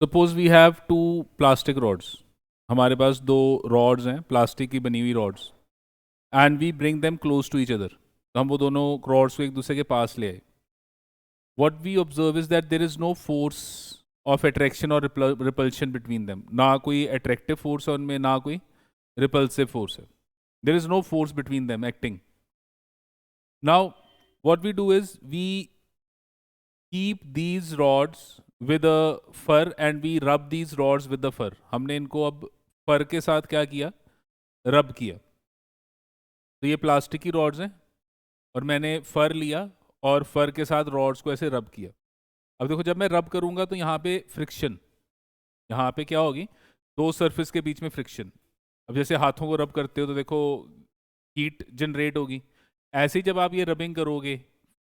Suppose we have two plastic rods. हमारे पास दो रॉड्स हैं, प्लास्टिक की बनी हुई rods, and we bring them close to each other. तो हम वो दोनों रॉड्स को एक दूसरे के पास ले आए। What we observe is that there is no force of attraction और रिपल्शन बिटवीन देम। ना कोई अट्रैक्टिव फोर्स है उनमें, ना कोई रिपल्सिव फोर्स है। There is no force between them acting. Now what we do is we keep these rods with a fur and we rub these rods with the fur। हमने इनको अब फर के साथ क्या किया, रब किया। तो ये प्लास्टिक की रॉड्स हैं और मैंने फर लिया और फर के साथ रॉड्स को ऐसे रब किया। अब देखो, जब मैं रब करूंगा तो यहाँ पे फ्रिक्शन, यहाँ पे क्या होगी, दो सरफेस के बीच में फ्रिक्शन। अब जैसे हाथों को रब करते हो तो देखो हीट जनरेट होगी। ऐसे ही जब आप ये रबिंग करोगे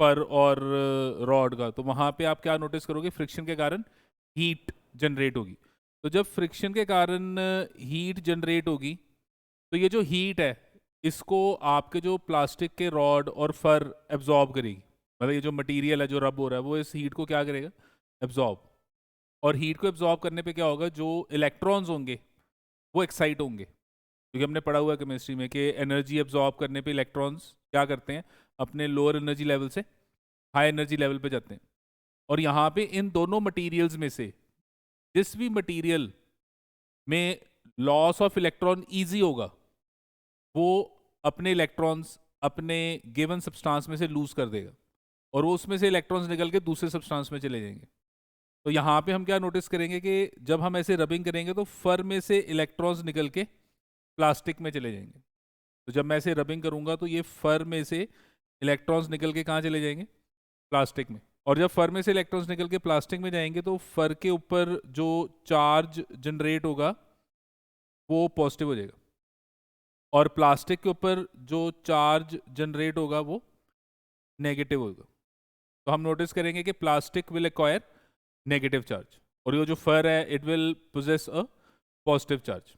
फर और रॉड का, तो वहाँ पे आप क्या नोटिस करोगे, फ्रिक्शन के कारण हीट जनरेट होगी। तो जब फ्रिक्शन के कारण हीट जनरेट होगी, तो ये जो हीट है इसको आपके जो प्लास्टिक के रॉड और फर एब्जॉर्ब करेगी। मतलब ये जो मटेरियल है जो रब हो रहा है वो इस हीट को क्या करेगा, एब्जॉर्ब। और हीट को एब्जॉर्ब करने पे क्या होगा, जो इलेक्ट्रॉन्स होंगे वो एक्साइट होंगे। क्योंकि हमने पढ़ा हुआ है केमिस्ट्री में कि एनर्जी एब्जॉर्ब करने पे इलेक्ट्रॉन्स क्या करते हैं, अपने लोअर एनर्जी लेवल से हाई एनर्जी लेवल पे जाते हैं। और यहाँ पे इन दोनों मटेरियल्स में से जिस भी मटेरियल में लॉस ऑफ इलेक्ट्रॉन इजी होगा, वो अपने इलेक्ट्रॉन्स अपने गिवन सब्सटेंस में से लूज कर देगा और वो उसमें से इलेक्ट्रॉन्स निकल के दूसरे सब्सटेंस में चले जाएंगे। तो यहाँ पे हम क्या नोटिस करेंगे कि जब हम ऐसे रबिंग करेंगे तो फर में से इलेक्ट्रॉन्स निकल के प्लास्टिक में चले जाएंगे। तो जब मैं ऐसे रबिंग करूंगा तो ये फर में से इलेक्ट्रॉन्स निकल के कहाँ चले जाएंगे, प्लास्टिक में। और जब फर में से इलेक्ट्रॉन्स निकल के प्लास्टिक में जाएंगे तो फर के ऊपर जो चार्ज जनरेट होगा वो पॉजिटिव हो जाएगा और प्लास्टिक के ऊपर जो चार्ज जनरेट होगा वो नेगेटिव होगा। तो हम नोटिस करेंगे कि plastic will acquire negative charge और ये जो फर है it will possess a positive charge.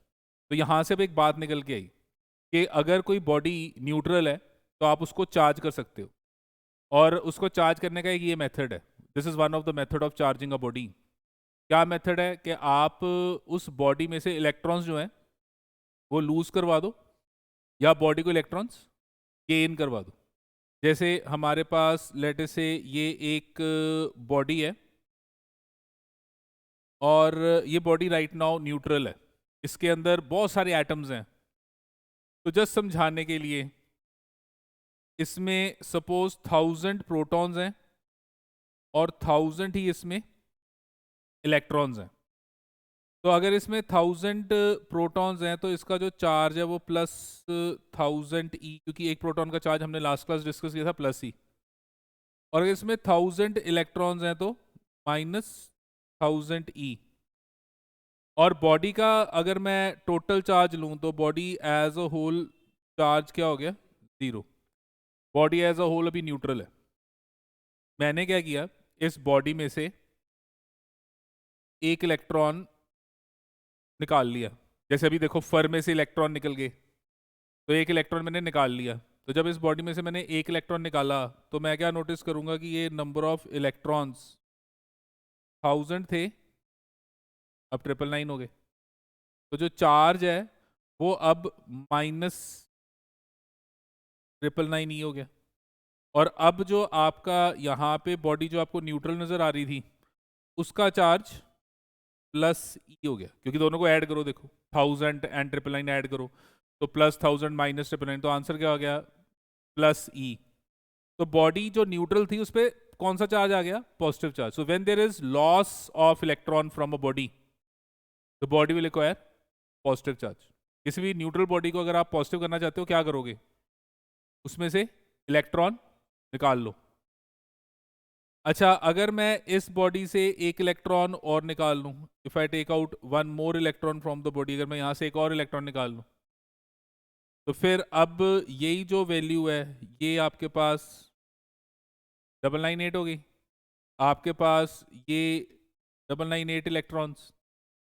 तो यहाँ से अब एक बात निकल के आई कि अगर कोई बॉडी न्यूट्रल है तो आप उसको चार्ज कर सकते हो, और उसको चार्ज करने का एक ये मेथड है। This is one of the method of charging a body. क्या मेथड है कि आप उस बॉडी में से इलेक्ट्रॉन्स जो हैं वो लूज करवा दो या बॉडी को इलेक्ट्रॉन्स गेन करवा दो। जैसे हमारे पास लेट से ये एक बॉडी है और ये बॉडी राइट नाउ न्यूट्रल है, इसके अंदर बहुत सारे एटम्स हैं। तो जस्ट समझाने के लिए, इसमें सपोज 1000 प्रोटॉन्स हैं और 1000 ही इसमें इलेक्ट्रॉन्स हैं। तो अगर इसमें 1000 प्रोटॉन्स हैं तो इसका जो चार्ज है वो प्लस 1000 ई, क्योंकि एक प्रोटॉन का चार्ज हमने लास्ट क्लास डिस्कस किया था प्लस ई। और अगर इसमें 1000 इलेक्ट्रॉन्स हैं तो माइनस 1000 ई। और बॉडी का अगर मैं टोटल चार्ज लूँ तो body as a whole charge क्या हो गया, 0। बॉडी एज अ होल अभी न्यूट्रल है। मैंने क्या किया, इस बॉडी में से एक इलेक्ट्रॉन निकाल लिया। जैसे अभी देखो फर में से इलेक्ट्रॉन निकल गए, तो एक इलेक्ट्रॉन मैंने निकाल लिया। तो जब इस बॉडी में से मैंने एक इलेक्ट्रॉन निकाला तो मैं क्या नोटिस करूंगा कि ये नंबर ऑफ इलेक्ट्रॉन्स 1000 थे, अब 999 हो गए। तो जो चार्ज है वो अब माइनस 999 हो गया। और अब जो आपका यहाँ पे बॉडी जो आपको न्यूट्रल नजर आ रही थी उसका चार्ज प्लस ई हो गया, क्योंकि दोनों को ऐड करो, देखो 1000 एंड 999 ऐड करो तो प्लस 1000 माइनस 999, तो आंसर क्या हो गया, प्लस ई। तो बॉडी जो न्यूट्रल थी उस पर कौन सा चार्ज आ गया, positive charge. So when there is loss of electron from a body, the body will acquire positive charge. किसी भी न्यूट्रल बॉडी को अगर आप पॉजिटिव करना चाहते हो क्या करोगे, उसमें से इलेक्ट्रॉन निकाल लो। अच्छा, अगर मैं इस बॉडी से एक इलेक्ट्रॉन और निकाल लूं, if I take out one more electron from the body, अगर मैं यहां से एक और इलेक्ट्रॉन निकाल लूं, तो फिर अब यही जो वैल्यू है ये आपके पास 998 हो गई। आपके पास ये 998 इलेक्ट्रॉन्स,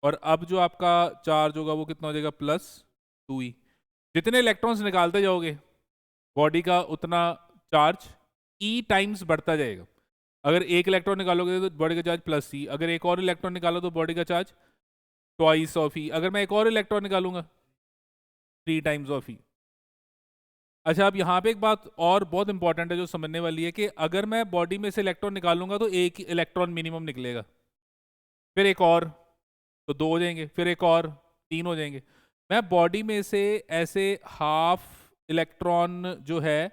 और अब जो आपका चार्ज होगा वो कितना हो जाएगा, प्लस 2e। जितने इलेक्ट्रॉन्स निकालते जाओगे बॉडी का उतना चार्ज ई टाइम्स बढ़ता जाएगा। अगर एक इलेक्ट्रॉन निकालोगे तो बॉडी का चार्ज प्लस ई, अगर एक और इलेक्ट्रॉन निकालो तो बॉडी का चार्ज ट्वाइस ऑफ ई, अगर मैं एक और इलेक्ट्रॉन निकालूंगा 3 टाइम्स ऑफ ई। अच्छा, अब यहाँ पे एक बात और बहुत इंपॉर्टेंट है जो समझने वाली है कि अगर मैं बॉडी में से इलेक्ट्रॉन निकालूंगा तो एक इलेक्ट्रॉन मिनिमम निकलेगा, फिर एक और तो 2 हो जाएंगे, फिर एक और 3 हो जाएंगे। मैं बॉडी में से ऐसे हाफ इलेक्ट्रॉन जो है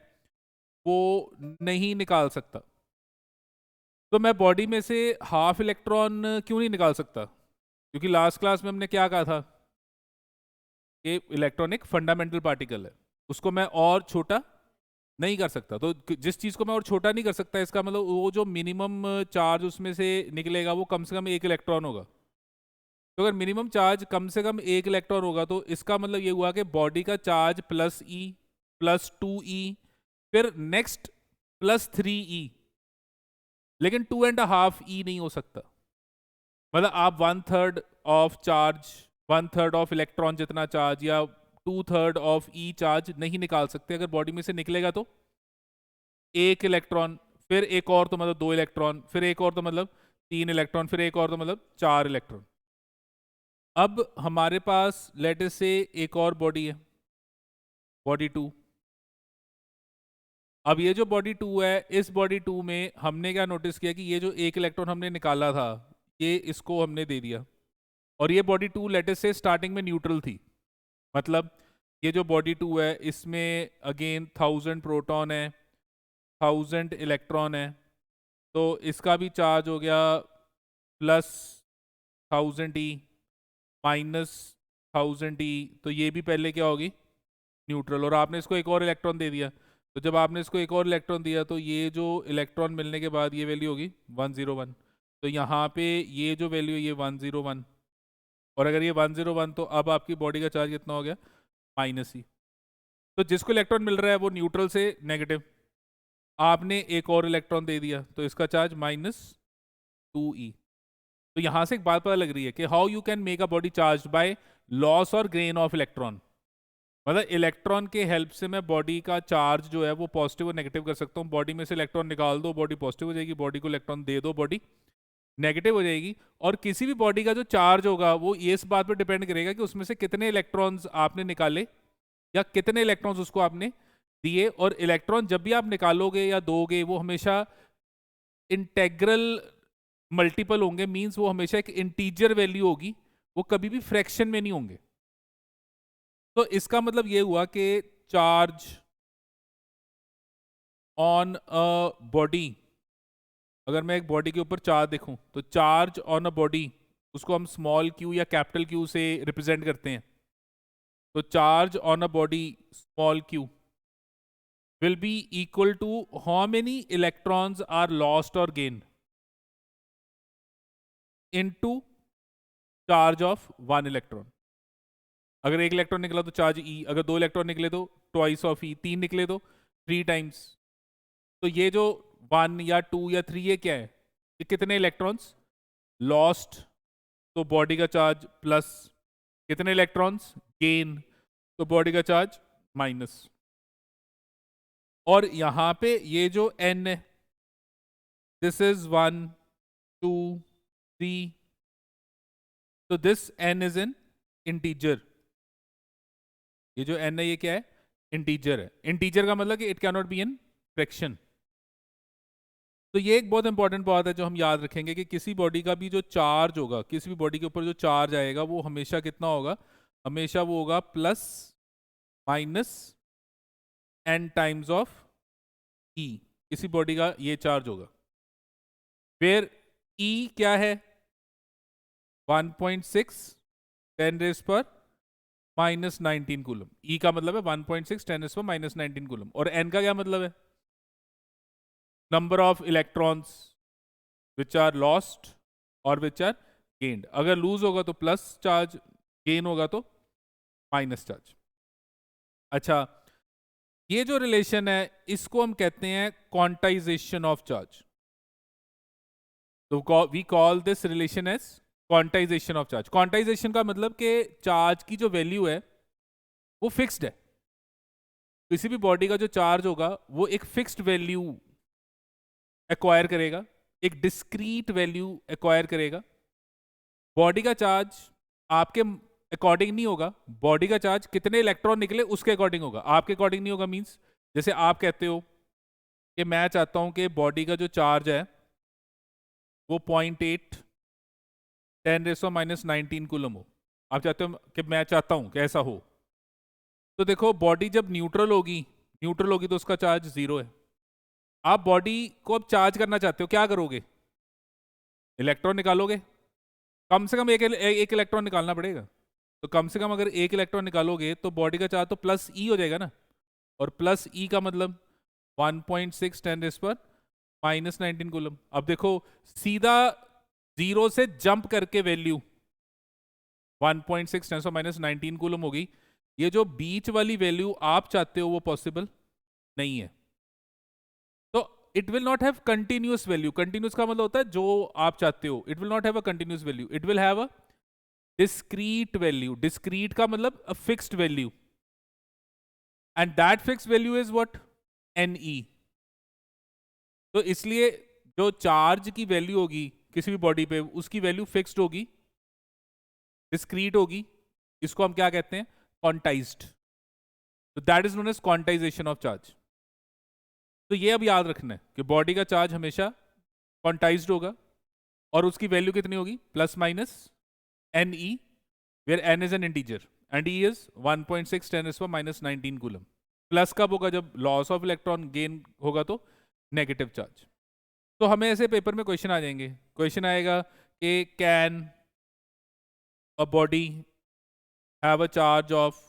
वो नहीं निकाल सकता। तो मैं बॉडी में से हाफ इलेक्ट्रॉन क्यों नहीं निकाल सकता? क्योंकि लास्ट क्लास में हमने क्या कहा था कि इलेक्ट्रॉन एक फंडामेंटल पार्टिकल है, उसको मैं और छोटा नहीं कर सकता। तो जिस चीज़ को मैं और छोटा नहीं कर सकता, इसका मतलब वो जो मिनिमम चार्ज उसमें से निकलेगा वो कम से कम 1 इलेक्ट्रॉन होगा। तो अगर मिनिमम चार्ज कम से कम 1 इलेक्ट्रॉन होगा तो इसका मतलब ये हुआ कि बॉडी का चार्ज प्लस ई, प्लस 2e, फिर नेक्स्ट प्लस 3e, लेकिन 2.5e नहीं हो सकता। मतलब आप 1/3 ऑफ चार्ज, 1/3 ऑफ इलेक्ट्रॉन जितना चार्ज या 2/3 ऑफ ई चार्ज नहीं निकाल सकते। अगर बॉडी में से निकलेगा तो 1 इलेक्ट्रॉन, फिर एक और तो मतलब 2 इलेक्ट्रॉन, फिर एक और तो मतलब 3 इलेक्ट्रॉन, फिर एक और तो मतलब 4 इलेक्ट्रॉन। अब हमारे पास लेट अस से एक और बॉडी है, बॉडी 2। अब ये जो बॉडी 2 है, इस बॉडी 2 में हमने क्या नोटिस किया कि ये जो 1 इलेक्ट्रॉन हमने निकाला था ये इसको हमने दे दिया, और ये बॉडी 2 लेट अस से स्टार्टिंग में न्यूट्रल थी। मतलब ये जो बॉडी 2 है इसमें अगेन 1000 प्रोटॉन है, 1000 इलेक्ट्रॉन है, तो इसका भी चार्ज हो गया प्लस 1000e माइनस 1000e, तो ये भी पहले क्या होगी, न्यूट्रल। और आपने इसको एक और इलेक्ट्रॉन दे दिया, तो जब आपने इसको एक और इलेक्ट्रॉन दिया तो ये जो इलेक्ट्रॉन मिलने के बाद ये वैल्यू होगी 101। तो यहाँ पे ये जो वैल्यू है ये 101, और अगर ये 101 तो अब आपकी बॉडी का चार्ज कितना हो गया, माइनस ही। तो जिसको इलेक्ट्रॉन मिल रहा है वो न्यूट्रल से नेगेटिव, आपने एक और इलेक्ट्रॉन दे दिया तो इसका चार्ज -2e। तो यहां से एक बात पता लग रही है कि how you can make a body charge by loss और गेन ऑफ इलेक्ट्रॉन। मतलब इलेक्ट्रॉन के हेल्प से मैं बॉडी का चार्ज जो है वो पॉजिटिव और नेगेटिव कर सकता हूँ। बॉडी में से इलेक्ट्रॉन निकाल दो, बॉडी पॉजिटिव हो जाएगी, बॉडी को इलेक्ट्रॉन दे दो, बॉडी नेगेटिव हो जाएगी। और किसी भी बॉडी का जो चार्ज होगा वो इस बात पर डिपेंड करेगा कि उसमें से कितने इलेक्ट्रॉन्स आपने निकाले या कितने इलेक्ट्रॉन्स उसको आपने दिए। और इलेक्ट्रॉन जब भी आप निकालोगे या दोगे वो हमेशा इंटेग्रल मल्टीपल होंगे, मींस वो हमेशा एक इंटीजर वैल्यू होगी, वो कभी भी फ्रैक्शन में नहीं होंगे। तो इसका मतलब ये हुआ कि चार्ज ऑन अ बॉडी, अगर मैं एक बॉडी के ऊपर चार्ज देखूं तो चार्ज ऑन अ बॉडी उसको हम स्मॉल क्यू या कैपिटल क्यू से रिप्रेजेंट करते हैं। तो charge on a body small Q will be equal to how many electrons are lost or gained into charge of 1 electron। अगर 1 इलेक्ट्रॉन निकला तो चार्ज E, अगर 2 इलेक्ट्रॉन निकले तो ट्वाइस ऑफ E, 3 निकले तो 3 टाइम्स। तो ये जो 1 या 2 या 3 ये क्या है, ये कितने इलेक्ट्रॉन्स लॉस्ट, तो बॉडी का चार्ज प्लस, कितने इलेक्ट्रॉन्स गेन, तो बॉडी का चार्ज माइनस। और यहां पे ये जो n है, दिस इज 1 2 3, तो this n is an integer. ये जो n है ये क्या है, इंटीजर है। इंटीजर का मतलब कि it can not be an fraction. तो ये एक बहुत इंपॉर्टेंट बात है जो हम याद रखेंगे कि किसी बॉडी का भी जो चार्ज होगा, किसी भी बॉडी के ऊपर जो चार्ज आएगा वो हमेशा कितना होगा, हमेशा वो होगा plus minus n times of e। किसी बॉडी का ये चार्ज होगा, फिर e क्या है, 1.6 10⁻⁻⁻19 कूलम। ई का मतलब है 1.6 10⁻⁻⁻19 कूलम। और एन का क्या मतलब है, number of electrons which are lost और विच आर गेन्ड। अगर लूज होगा तो प्लस चार्ज, गेन होगा तो माइनस चार्ज। अच्छा, ये जो रिलेशन है इसको हम कहते हैं क्वांटाइजेशन ऑफ चार्ज। तो we call this relation as quantization of charge. Quantization का मतलब कि चार्ज की जो वैल्यू है वो फिक्स्ड है। किसी भी बॉडी का जो चार्ज होगा वो एक फिक्स्ड वैल्यू एक्वायर करेगा, एक डिस्क्रीट वैल्यू एक्वायर करेगा। बॉडी का चार्ज आपके अकॉर्डिंग नहीं होगा, बॉडी का चार्ज कितने इलेक्ट्रॉन निकले उसके अकॉर्डिंग होगा, आपके अकॉर्डिंग नहीं होगा। मींस जैसे आप कहते हो कि मैं चाहता हूं कि बॉडी का जो चार्ज है वो 0.8 10⁻⁻19 कूलम हो। आप चाहते हो कि मैं चाहता हूं कि ऐसा हो, तो देखो बॉडी जब न्यूट्रल होगी तो उसका चार्ज 0 है। आप बॉडी को अब चार्ज करना चाहते हो, क्या करोगे? इलेक्ट्रॉन निकालोगे, कम से कम एक इलेक्ट्रॉन निकालना पड़ेगा। तो कम से कम अगर एक इलेक्ट्रॉन निकालोगे तो बॉडी का चार्ज तो प्लस ई हो जाएगा ना, और प्लस ई का मतलब 1.6 10⁻⁻19 कूलम। अब देखो सीधा 0 से जंप करके वैल्यू 1.6 10⁻⁻19 कूलम होगी। ये जो बीच वाली वैल्यू आप चाहते हो वो पॉसिबल नहीं है। तो it will not have continuous value. Continuous का मतलब होता है जो आप चाहते हो, it will not have a continuous value, it will have a discrete value. Discrete का मतलब a fixed value, and that fix value is what? NE। तो इसलिए जो चार्ज की वैल्यू होगी किसी भी बॉडी पे उसकी वैल्यू फिक्स्ड होगी, डिस्क्रीट होगी। इसको हम क्या कहते हैं? क्वांटाइज्ड। तो that is known as quantization of charge. तो ये अब याद रखना है कि बॉडी का चार्ज हमेशा क्वांटाइज्ड होगा और उसकी वैल्यू कितनी होगी? Plus minus NE, where N is an integer and E is 1.6 10⁻⁻19 coulomb. Plus कब होगा? जब लॉस ऑफ इलेक्ट्रॉन गेन होगा तो नेगेटिव चार्ज। तो हमें ऐसे पेपर में क्वेश्चन आ जाएंगे। क्वेश्चन आएगा कि can a body have a charge of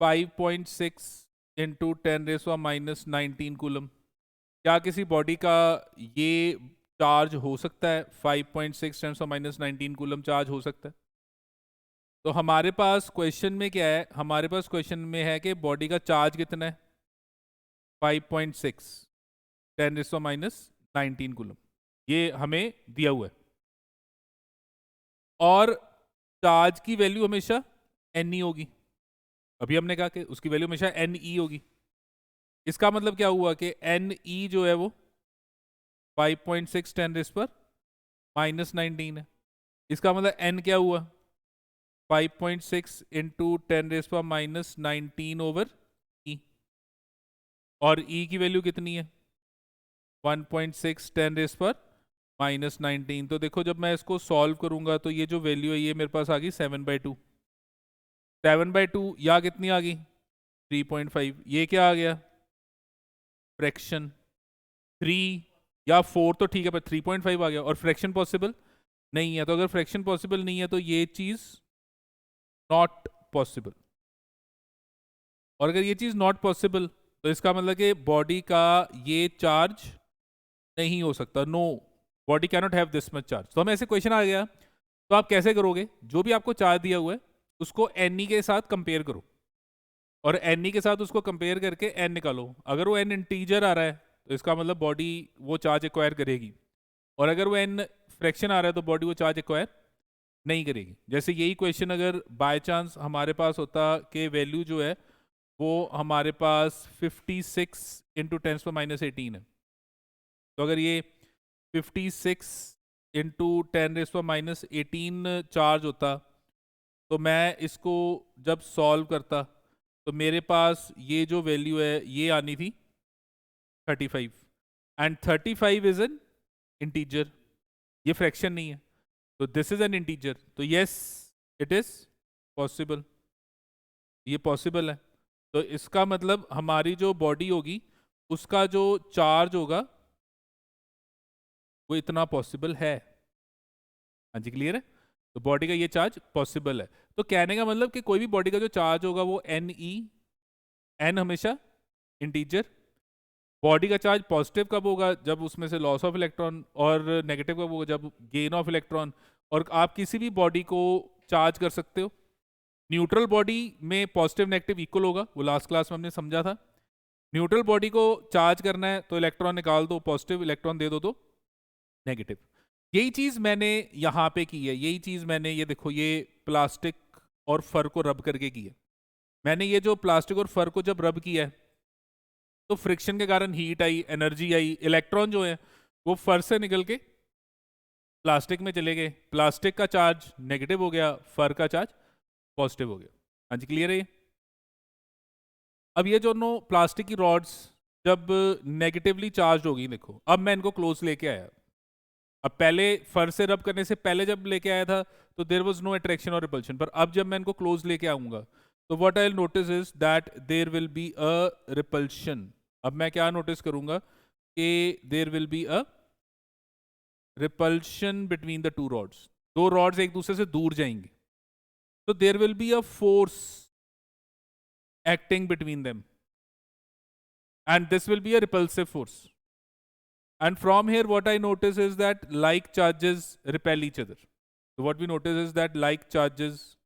5.6 into 10⁻⁻19 coulomb. क्या किसी बॉडी का ये चार्ज हो सकता है? 5.6 10⁻⁻19 कूलम चार्ज हो सकता है। तो हमारे पास क्वेश्चन में क्या है? हमारे पास क्वेश्चन में है कि बॉडी का चार्ज कितना है? 5.6 10⁻⁻19 कूलम, ये हमें दिया हुआ है। और चार्ज की वैल्यू हमेशा NE होगी। अभी हमने कहा कि उसकी वैल्यू हमेशा NE होगी। इसका मतलब क्या हुआ कि NE जो है वो 5.6 10⁻⁻19 है। इसका मतलब N क्या हुआ? 5.6 इंटू 10⁻⁻19 ओवर E। और E की वैल्यू कितनी है? 1.6 10⁻⁻19। तो देखो जब मैं इसको सॉल्व करूंगा तो ये जो वैल्यू है ये मेरे पास आ गई 7/2। 7/2 या कितनी आ गई? 3.5। ये क्या आ गया? फ्रैक्शन 3 या 4 तो ठीक है, पर 3.5 आ गया। और फ्रैक्शन पॉसिबल नहीं है, तो अगर फ्रैक्शन पॉसिबल नहीं है तो ये चीज नॉट पॉसिबल। और अगर ये चीज नॉट पॉसिबल तो इसका मतलब कि बॉडी का ये चार्ज नहीं हो सकता। No, body can not have this much charge. तो हमें ऐसे क्वेश्चन आ गया तो आप कैसे करोगे? जो भी आपको चार्ज दिया हुआ है उसको NE के साथ कंपेयर करो, और NE के साथ उसको कंपेयर करके N निकालो। अगर वो N इंटीजर आ रहा है तो इसका मतलब बॉडी वो चार्ज एक्वायर करेगी, और अगर वो N फ्रैक्शन आ रहा है तो बॉडी वो चार्ज एक्वायर नहीं करेगी। जैसे यही क्वेश्चन अगर बाय चांस हमारे पास होता कि वैल्यू जो है वो हमारे पास 56 इंटू 10⁻⁻18 है, तो अगर ये 56 इंटू 10⁻⁻18 चार्ज होता तो मैं इसको जब सॉल्व करता तो मेरे पास ये जो वैल्यू है ये आनी थी 35, एंड 35 इज एन इंटीजर, ये फ्रैक्शन नहीं है। तो दिस इज एन इंटीजर, तो यस इट इज पॉसिबल, ये पॉसिबल है। तो इसका मतलब हमारी जो बॉडी होगी उसका जो चार्ज होगा वो इतना पॉसिबल है। हाँ जी, क्लियर है? तो बॉडी का ये चार्ज पॉसिबल है। तो कहने का मतलब कि कोई भी बॉडी का जो चार्ज होगा वो NE, N हमेशा इंटीजर। बॉडी का चार्ज पॉजिटिव कब होगा? जब उसमें से लॉस ऑफ इलेक्ट्रॉन, और नेगेटिव कब होगा? जब गेन ऑफ इलेक्ट्रॉन। और आप किसी भी बॉडी को चार्ज कर सकते हो। न्यूट्रल बॉडी में पॉजिटिव नेगेटिव इक्वल होगा, वो लास्ट क्लास में हमने समझा था। न्यूट्रल बॉडी को चार्ज करना है तो इलेक्ट्रॉन निकाल दो, पॉजिटिव इलेक्ट्रॉन दे दो तो नेगेटिव। यही चीज मैंने यहाँ पे की है, यही चीज मैंने ये देखो ये प्लास्टिक और फर को रब करके की है। मैंने ये जो प्लास्टिक और फर को जब रब किया है तो फ्रिक्शन के कारण हीट आई, एनर्जी आई, इलेक्ट्रॉन जो है वो फर से निकल के प्लास्टिक में चले गए, प्लास्टिक का चार्ज नेगेटिव हो गया, फर का चार्ज पॉजिटिव हो गया। हाँ जी, क्लियर है ये? अब ये दोनों प्लास्टिक की रॉड्स जब नेगेटिवली चार्ज होगी, देखो अब मैं इनको क्लोज लेके आया, अब पहले फर से रब करने से पहले जब लेके आया था तो देयर वाज नो अट्रैक्शन और रिपल्शन, पर अब जब मैं इनको क्लोज लेके आऊंगा तो what I will notice is that there will be a repulsion. अब मैं क्या नोटिस करूंगा कि there will be a repulsion between the two rods, दो रॉड्स एक दूसरे से दूर जाएंगे, तो there will be a force acting between them, and this will be a repulsive force. And from here what I notice is that like charges repel each other. So what we notice is that like charges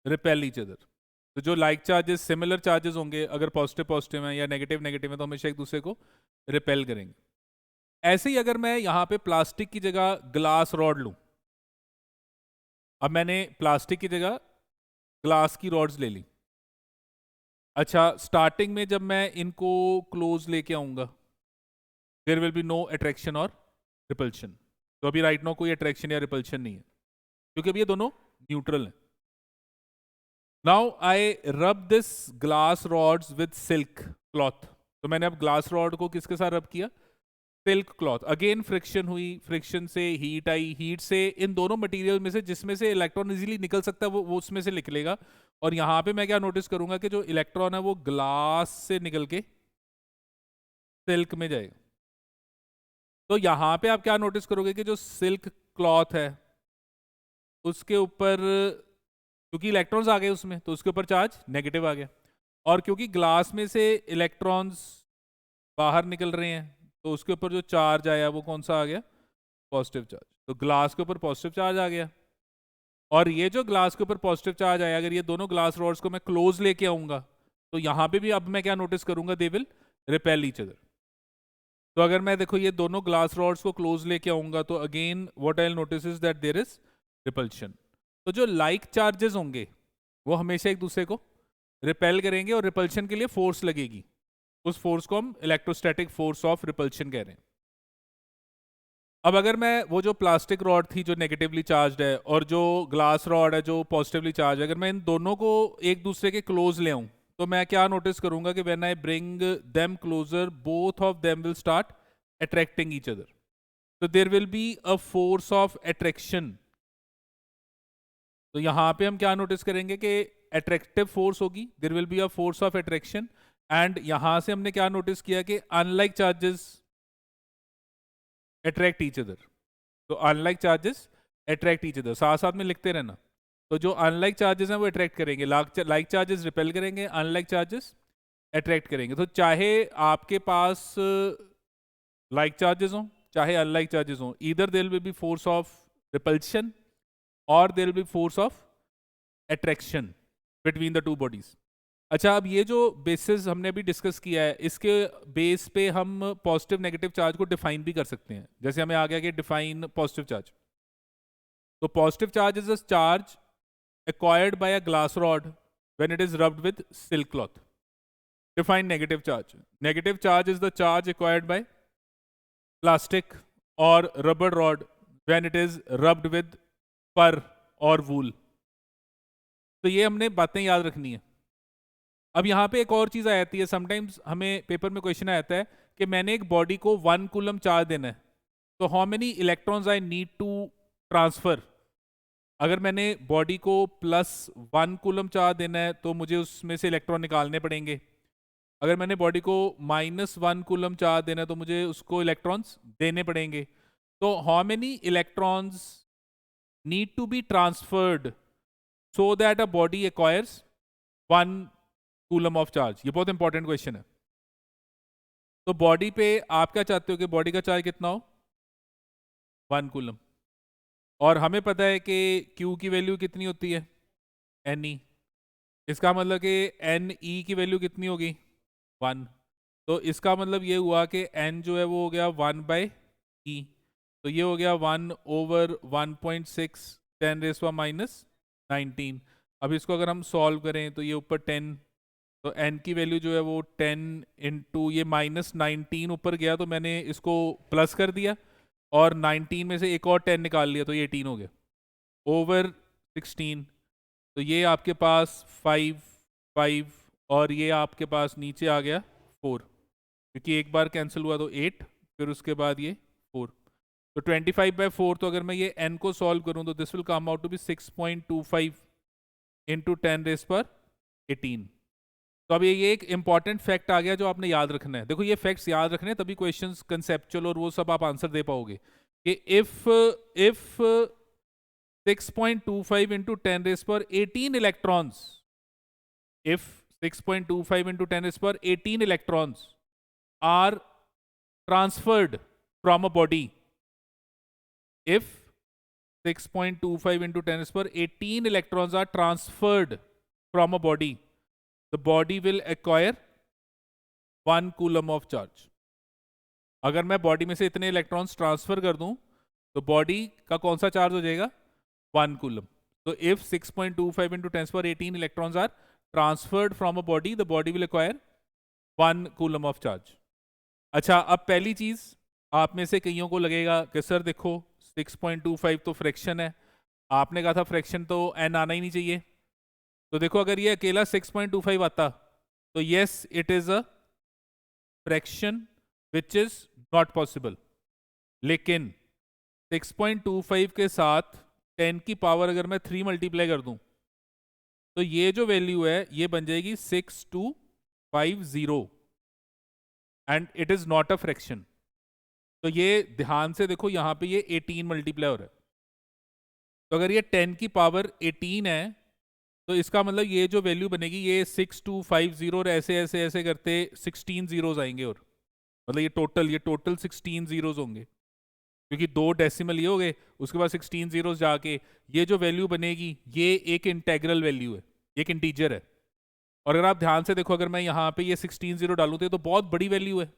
repel each other. तो जो like charges similar charges होंगे, अगर positive positive है या negative negative है, तो हमेशा एक दूसरे को रिपेल करेंगे। ऐसे ही अगर मैं यहाँ पे प्लास्टिक की जगह ग्लास रॉड लूँ, अब मैंने प्लास्टिक की जगह ग्लास की रॉड्स ले ली। अच्छा, स्टार्टिंग में जब मैं इनको क्लोज लेके आऊंगा there will be no attraction और रिपल्शन। तो अभी राइट नो कोई अट्रैक्शन या रिपल्शन नहीं है, क्योंकि अभी ये दोनों न्यूट्रल हैं। Now I rub this glass rods with silk cloth. तो मैंने अब ग्लास रॉड को किसके साथ रब किया? Silk cloth. अगेन फ्रिक्शन हुई, फ्रिक्शन से हीट आई, हीट से इन दोनों मटेरियल में से जिसमें से इलेक्ट्रॉन इजीली निकल सकता है वो उसमें से निकलेगा। और यहाँ पे मैं क्या नोटिस करूंगा कि जो इलेक्ट्रॉन है वो ग्लास से निकल के सिल्क में जाएगा। तो यहाँ पे आप क्या नोटिस करोगे कि जो सिल्क क्लॉथ है उसके ऊपर, क्योंकि इलेक्ट्रॉन्स आ गए उसमें, तो उसके ऊपर चार्ज नेगेटिव आ गया, और क्योंकि ग्लास में से इलेक्ट्रॉन्स बाहर निकल रहे हैं तो उसके ऊपर जो चार्ज आया वो कौन सा आ गया? Positive charge. तो ग्लास के ऊपर पॉजिटिव चार्ज आ गया, और ये जो ग्लास के ऊपर पॉजिटिव चार्ज आया, अगर ये दोनों ग्लास रॉड्स को मैं क्लोज लेके आऊंगा तो यहाँ पे भी अब मैं क्या नोटिस करूंगा? They will repel each other. तो अगर मैं देखो ये दोनों ग्लास रॉड्स को क्लोज लेके आऊंगा तो again what I will notice is that there is repulsion. तो जो लाइक चार्जेस होंगे वो हमेशा एक दूसरे को रिपेल करेंगे, और रिपल्शन के लिए फोर्स लगेगी, उस फोर्स को हम इलेक्ट्रोस्टैटिक फोर्स ऑफ रिपल्शन कह रहे हैं। अब अगर मैं वो जो प्लास्टिक रॉड थी जो नेगेटिवली चार्ज्ड है और जो ग्लास रॉड है जो पॉजिटिवली चार्ज है, अगर मैं इन दोनों को एक दूसरे के क्लोज ले आऊं तो मैं क्या नोटिस करूंगा कि when I bring them closer both of them will start attracting each other. तो there will be a force of attraction. तो यहां पे हम क्या नोटिस करेंगे कि अट्रैक्टिव फोर्स होगी, there will be a force of attraction. And यहां से हमने क्या नोटिस किया कि unlike charges attract each other. तो unlike charges attract each other, साथ साथ में लिखते रहना। तो जो अनलाइक चार्जेस हैं वो अट्रैक्ट करेंगे, लाइक चार्जेस रिपेल करेंगे, अनलाइक चार्जेस अट्रैक्ट करेंगे। तो चाहे आपके पास लाइक चार्जेस हों चाहे अनलाइक चार्जेस हों, either there will be force of repulsion और there will be force of attraction between the two bodies. अच्छा, अब ये जो बेसिस हमने अभी डिस्कस किया है इसके बेस पे हम पॉजिटिव नेगेटिव चार्ज को डिफाइन भी कर सकते हैं। जैसे हमें आ गया कि डिफाइन पॉजिटिव चार्ज, तो positive charge is a charge acquired by a glass rod when it is rubbed with silk cloth. Define negative charge. Negative charge is the charge acquired by plastic or rubber rod when it is rubbed with fur or wool. तो ये हमने बातें याद रखनी है। अब यहाँ पे एक और चीज़ आ जाती है, समटाइम्स हमें पेपर में क्वेश्चन आता है कि मैंने एक बॉडी को 1 कूलम चार्ज देना है, तो how many electrons I need to transfer. अगर मैंने बॉडी को +1 कूलम चार्ज देना है तो मुझे उसमें से इलेक्ट्रॉन निकालने पड़ेंगे। अगर मैंने बॉडी को -1 कूलम चार्ज देना है तो मुझे उसको इलेक्ट्रॉन्स देने पड़ेंगे। तो how many electrons need to be transferred so that a body acquires 1 coulomb of charge. ये बहुत इंपॉर्टेंट क्वेश्चन है। तो बॉडी पे आप क्या चाहते हो कि बॉडी का चार्ज कितना हो? 1 कूलम। और हमें पता है कि Q की वैल्यू कितनी होती है? Ne। इसका मतलब कि Ne की वैल्यू कितनी होगी? 1। तो इसका मतलब ये हुआ कि N जो है वो हो गया 1/E। तो ये हो गया 1/1.6 10⁻⁻19। अब इसको अगर हम सॉल्व करें तो ये ऊपर 10 तो n की वैल्यू जो है वो 10 इंटू ये -19 ऊपर गया तो मैंने इसको प्लस कर दिया और 19 में से एक और 10 निकाल लिया तो ये 18 हो गया ओवर 16। तो ये आपके पास 5 5 और ये आपके पास नीचे आ गया 4 क्योंकि एक बार कैंसिल हुआ तो 8 फिर उसके बाद ये 4। तो 25/4 तो अगर मैं ये n को सॉल्व करूं तो this will come out to be 6.25 into 10⁻18। तो अब ये एक इंपॉर्टेंट फैक्ट आ गया जो आपने याद रखना है। देखो ये फैक्ट्स याद रखने हैं तभी क्वेश्चंस कंसेप्चुअल और वो सब आप आंसर दे पाओगे कि if 6.25 into 10⁻18 electrons, if 6.25 into 10⁻18 electrons are transferred from a body, if 6.25 into 10⁻18 electrons are transferred from a body, the body will acquire 1 coulomb of charge. अगर मैं बॉडी में से इतने इलेक्ट्रॉन्स ट्रांसफर कर दूं तो बॉडी का कौन सा चार्ज हो जाएगा 1 coulomb. So if 6.25 into 10⁻18 electrons are transferred from a body, the body will acquire 1 coulomb of charge. अच्छा, अब पहली चीज आप में से कईयों को लगेगा कि सर देखो 6.25 तो फ्रैक्शन है, आपने कहा था फ्रैक्शन तो n आना ही नहीं चाहिए। तो देखो अगर ये अकेला 6.25 आता तो yes it is a fraction which is not possible, लेकिन 6.25 के साथ 10 की पावर अगर मैं 3 मल्टीप्लाई कर दूं तो ये जो वैल्यू है ये बन जाएगी 6250 and it is not a fraction. तो ये ध्यान से देखो यहाँ पे ये 18 मल्टीप्लाई हो रहा है, तो अगर ये 10 की पावर 18 है तो इसका मतलब ये जो वैल्यू बनेगी ये 6250 और ऐसे ऐसे ऐसे करते 16 जीरोज आएंगे और मतलब ये टोटल 16 जीरोज होंगे क्योंकि 2 डेसिमल ये हो गए, उसके बाद 16 जीरोज जाके ये जो वैल्यू बनेगी ये एक इंटेग्रल वैल्यू है, एक इंटीजर है। और अगर आप ध्यान से देखो अगर मैं यहाँ पे ये 16 जीरो डालूं तो बहुत बड़ी वैल्यू है।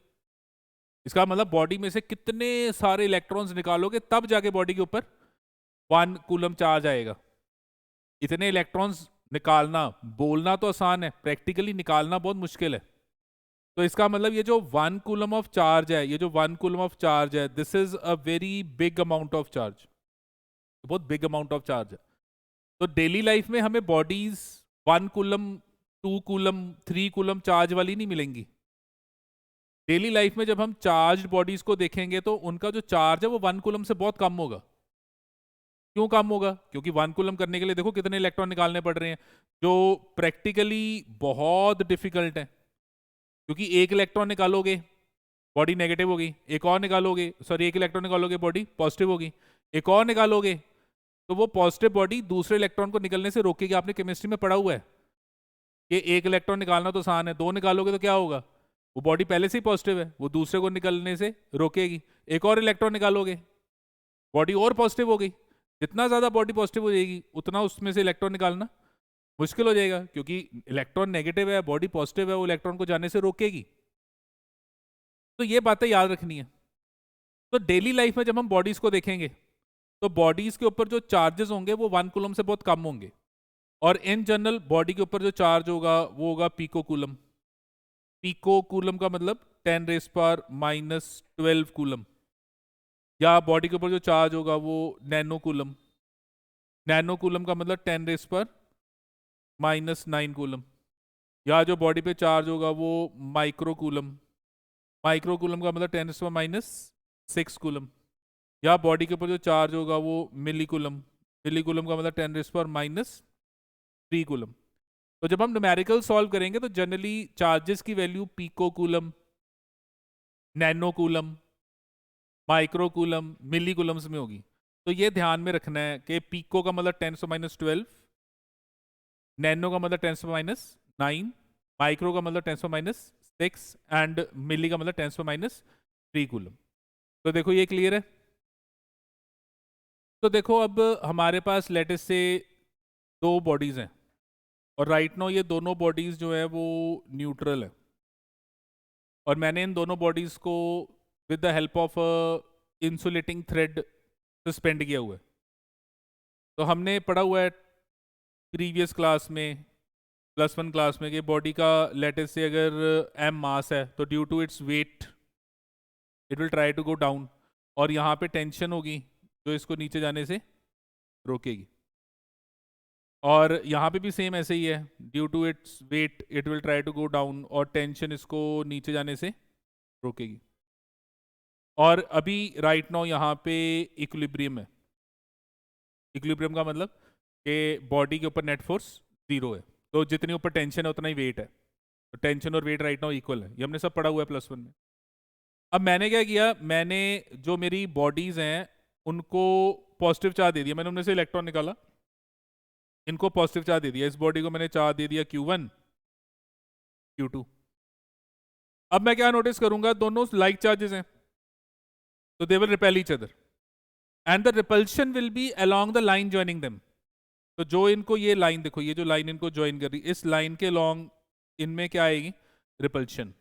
इसका मतलब बॉडी में से कितने सारे इलेक्ट्रॉन्स निकालोगे तब जाके बॉडी के ऊपर 1 कूलम चार्ज आएगा। इतने इलेक्ट्रॉन्स निकालना, बोलना तो आसान है, प्रैक्टिकली निकालना बहुत मुश्किल है। तो इसका मतलब ये जो 1 कूलम ऑफ चार्ज है, ये जो 1 कूलम ऑफ चार्ज है, this is a very big amount of charge, बहुत बिग अमाउंट ऑफ चार्ज है। तो डेली लाइफ में हमें bodies 1 coulomb 2 coulomb 3 coulomb charge वाली नहीं मिलेंगी। डेली लाइफ में जब हम चार्ज बॉडीज को देखेंगे तो उनका जो चार्ज है वो 1 कूलम से बहुत कम होगा। क्यों कम होगा? क्योंकि 1 कूलम करने के लिए देखो कितने इलेक्ट्रॉन निकालने पड़ रहे हैं जो प्रैक्टिकली बहुत डिफिकल्ट है। क्योंकि एक इलेक्ट्रॉन निकालोगे बॉडी नेगेटिव होगी, एक और निकालोगे, सॉरी एक इलेक्ट्रॉन निकालोगे बॉडी पॉजिटिव होगी, एक और निकालोगे तो वो पॉजिटिव बॉडी दूसरे इलेक्ट्रॉन को निकलने से रोकेगी। आपने केमिस्ट्री में पढ़ा हुआ है कि एक इलेक्ट्रॉन निकालना तो आसान है, 2 निकालोगे तो क्या होगा, वो बॉडी पहले से ही पॉजिटिव है, वो दूसरे को निकलने से रोकेगी। एक और इलेक्ट्रॉन निकालोगे बॉडी और पॉजिटिव हो गई, जितना ज़्यादा बॉडी पॉजिटिव हो जाएगी उतना उसमें से इलेक्ट्रॉन निकालना मुश्किल हो जाएगा, क्योंकि इलेक्ट्रॉन नेगेटिव है बॉडी पॉजिटिव है, वो इलेक्ट्रॉन को जाने से रोकेगी। तो ये बातें याद रखनी है। तो डेली लाइफ में जब हम बॉडीज को देखेंगे तो बॉडीज के ऊपर जो चार्जेस होंगे वो 1 कूलम से बहुत कम होंगे, और इन जनरल बॉडी के ऊपर जो चार्ज होगा वो होगा पिको कूलम। पिको कूलम का मतलब 10⁻⁻12 कूलम। या बॉडी के ऊपर जो चार्ज होगा वो नैनो कूलम। नैनो कूलम का मतलब 10⁻⁹ कूलम। या जो बॉडी पे चार्ज होगा वो माइक्रो कूलम। माइक्रो कूलम का मतलब 10⁻⁶ कूलम। या बॉडी के ऊपर जो चार्ज होगा वो मिली कूलम। मिली कूलम का मतलब 10⁻³ कूलम। तो जब हम न्यूमेरिकल सॉल्व करेंगे तो जनरली चार्जेस की value pico coulomb, nano coulomb, micro coulomb, milli coulombs में होगी। तो ये ध्यान में रखना है कि पिको का मतलब 10⁻12, नैनो का मतलब 10⁻⁹, माइक्रो का मतलब 10⁻⁶ एंड मिली का मतलब 10⁻³ कूलम। तो देखो ये क्लियर है। तो देखो अब हमारे पास लेट से 2 बॉडीज हैं और राइट नाउ ये दोनों बॉडीज जो है वो न्यूट्रल है, और मैंने इन दोनों बॉडीज को with the help of insulating thread suspend किया हुआ है। तो हमने पढ़ा हुआ है प्रीवियस क्लास में +1 क्लास में कि बॉडी का लेटेस से अगर m मास है तो due to its weight it will try to go down, और यहाँ पे टेंशन होगी जो इसको नीचे जाने से रोकेगी। और यहाँ पे भी सेम ऐसे ही है, due to its weight it will try to go down, और टेंशन इसको नीचे जाने से रोकेगी। और अभी राइट नाउ यहाँ पे इक्विलिब्रियम है। इक्विलिब्रियम का मतलब कि बॉडी के ऊपर नेट फोर्स 0 है, तो जितनी ऊपर टेंशन है उतना ही वेट है, तो टेंशन और वेट राइट नाउ इक्वल है। ये हमने सब पढ़ा हुआ है +1 में। अब मैंने क्या किया, मैंने जो मेरी बॉडीज हैं उनको पॉजिटिव चार्ज दे दिया, मैंने उनमें से इलेक्ट्रॉन निकाला, इनको पॉजिटिव चार्ज दे दिया। इस बॉडी को मैंने चार्ज दे दिया Q1 Q2। अब मैं क्या नोटिस करूंगा, दोनों लाइक चार्जेस हैं तो they will repel each other and the repulsion will be along the line joining them. तो जो इनको ये लाइन देखो, ये जो लाइन इनको ज्वाइन कर रही है, इस लाइन के अलोंग इनमें क्या आएगी, रिपल्शन।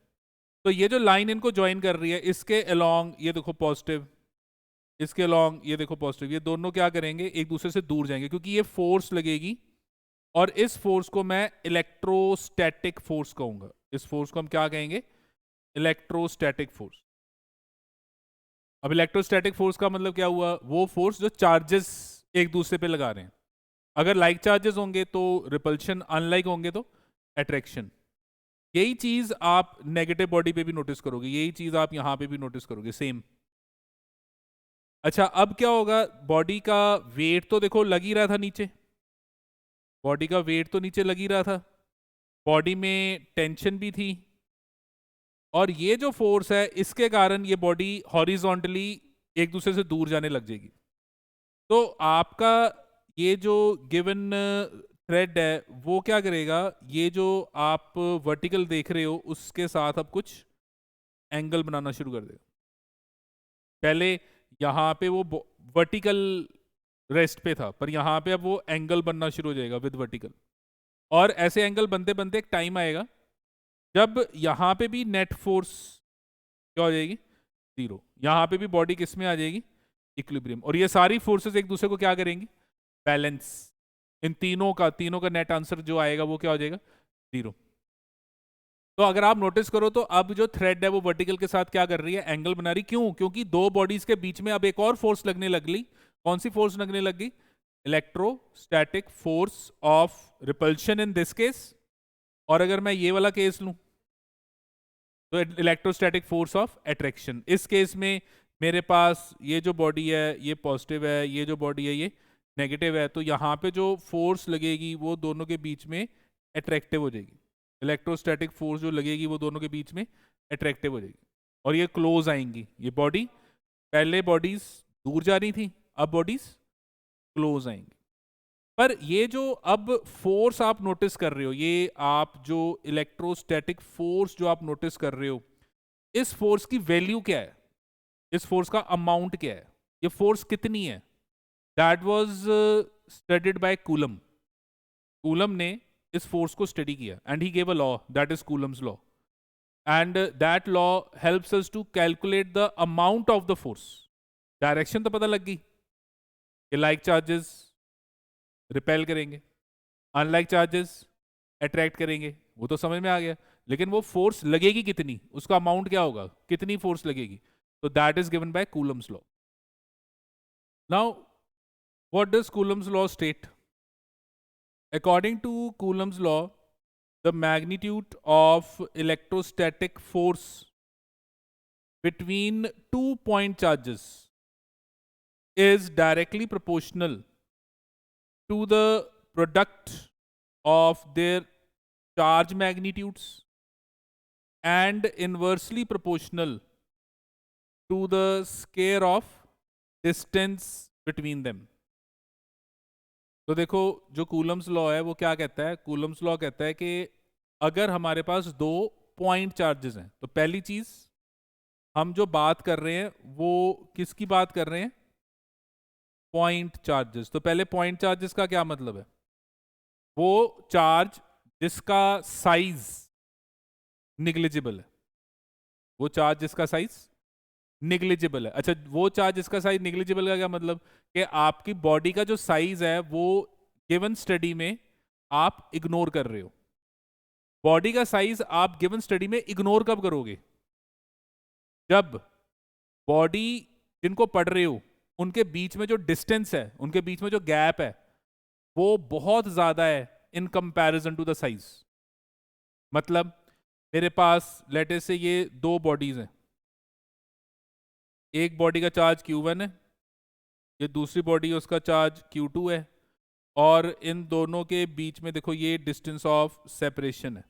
तो ये जो लाइन इनको ज्वाइन कर रही है इसके अलोंग ये देखो पॉजिटिव, इसके अलोंग ये देखो पॉजिटिव, ये दोनों क्या करेंगे, एक दूसरे से दूर जाएंगे क्योंकि ये फोर्स लगेगी, और इस फोर्स को मैं इलेक्ट्रोस्टैटिक फोर्स कहूंगा। इस फोर्स को हम क्या कहेंगे, इलेक्ट्रोस्टैटिक फोर्स। अब इलेक्ट्रोस्टैटिक फोर्स का मतलब क्या हुआ, वो फोर्स जो चार्जेस एक दूसरे पे लगा रहे हैं। अगर लाइक चार्जेस होंगे तो रिपल्शन, अनलाइक होंगे तो अट्रैक्शन। यही चीज आप नेगेटिव बॉडी पे भी नोटिस करोगे, यही चीज आप यहां पे भी नोटिस करोगे, सेम। अच्छा अब क्या होगा, बॉडी का वेट तो देखो लग ही रहा था नीचे, बॉडी का वेट तो नीचे लग ही रहा था, बॉडी में टेंशन भी थी, और ये जो फोर्स है इसके कारण ये बॉडी हॉरिजॉन्टली एक दूसरे से दूर जाने लग जाएगी। तो आपका ये जो गिवन थ्रेड है वो क्या करेगा, ये जो आप वर्टिकल देख रहे हो उसके साथ अब कुछ एंगल बनाना शुरू कर देगा। पहले यहाँ पे वो वर्टिकल रेस्ट पे था, पर यहाँ पे अब वो एंगल बनना शुरू हो जाएगा विद वर्टिकल। और ऐसे एंगल बनते बनते एक टाइम आएगा जब यहाँ पे भी नेट फोर्स क्या हो जाएगी, 0। यहाँ पे भी बॉडी किस में आ जाएगी, इक्विलिब्रियम। और ये सारी फोर्सेस एक दूसरे को क्या करेंगी, बैलेंस। इन तीनों का नेट आंसर जो आएगा वो क्या हो जाएगा, 0। तो अगर आप नोटिस करो तो अब जो थ्रेड है वो वर्टिकल के साथ क्या कर रही है, एंगल बना रही। क्यों, क्योंकि दो बॉडीज के बीच में अब एक और फोर्स लगने लग गई। कौन सी फोर्स लगने लग गई, electrostatic force of repulsion in this case. और अगर मैं ये वाला केस लूं तो इलेक्ट्रोस्टैटिक फोर्स ऑफ अट्रैक्शन। इस केस में मेरे पास ये जो बॉडी है ये पॉजिटिव है, ये जो बॉडी है ये नेगेटिव है, तो यहाँ पे जो फोर्स लगेगी वो दोनों के बीच में अट्रैक्टिव हो जाएगी। इलेक्ट्रोस्टैटिक फोर्स जो लगेगी वो दोनों के बीच में अट्रैक्टिव हो जाएगी, और ये क्लोज आएंगी। ये बॉडी, पहले बॉडीज दूर जा रही थी, अब बॉडीज क्लोज आएंगी। पर ये जो अब फोर्स आप नोटिस कर रहे हो, ये आप जो इलेक्ट्रोस्टैटिक फोर्स जो आप नोटिस कर रहे हो, इस फोर्स की वैल्यू क्या है, इस फोर्स का अमाउंट क्या है, ये फोर्स कितनी है, that was studied by Coulomb. Coulomb ने इस फोर्स को स्टडी किया and he gave a law, that is Coulomb's law, and that law helps us to calculate the amount of the force. Direction तो पता लग गई कि लाइक चार्जेस रिपेल करेंगे, अनलाइक चार्जेस अट्रैक्ट करेंगे, वो तो समझ में आ गया। लेकिन वो फोर्स लगेगी कितनी, उसका अमाउंट क्या होगा, कितनी फोर्स लगेगी, तो that is given by Coulomb's law. Now what does Coulomb's law state? According to Coulomb's law, the magnitude of electrostatic force between 2 point charges is directly proportional to the product of their charge magnitudes and inversely proportional to the square of distance between them. तो देखो जो Coulomb's law है वो क्या कहता है, Coulomb's law कहता है कि अगर हमारे पास 2 पॉइंट चार्जेस हैं, तो पहली चीज हम जो बात कर रहे हैं वो किसकी बात कर रहे हैं, पॉइंट चार्जेस। तो पहले पॉइंट चार्जेस का क्या मतलब है, वो चार्ज जिसका साइज निग्लिजिबल है, वो चार्ज जिसका साइज निग्लिजिबल है। अच्छा, वो चार्ज जिसका साइज निग्लिजिबल का क्या मतलब, कि आपकी बॉडी का जो साइज है वो गिवन स्टडी में आप इग्नोर कर रहे हो। बॉडी का साइज आप गिवन स्टडी में इग्नोर कब करोगे? जब बॉडी जिनको पढ़ रहे हो उनके बीच में जो डिस्टेंस है, उनके बीच में जो गैप है, वो बहुत ज्यादा है in comparison to the size. मतलब मेरे पास लेटे से ये दो बॉडीज हैं, एक बॉडी का चार्ज Q1 है, ये दूसरी बॉडी है उसका चार्ज Q2 है, और इन दोनों के बीच में देखो ये डिस्टेंस ऑफ सेपरेशन है,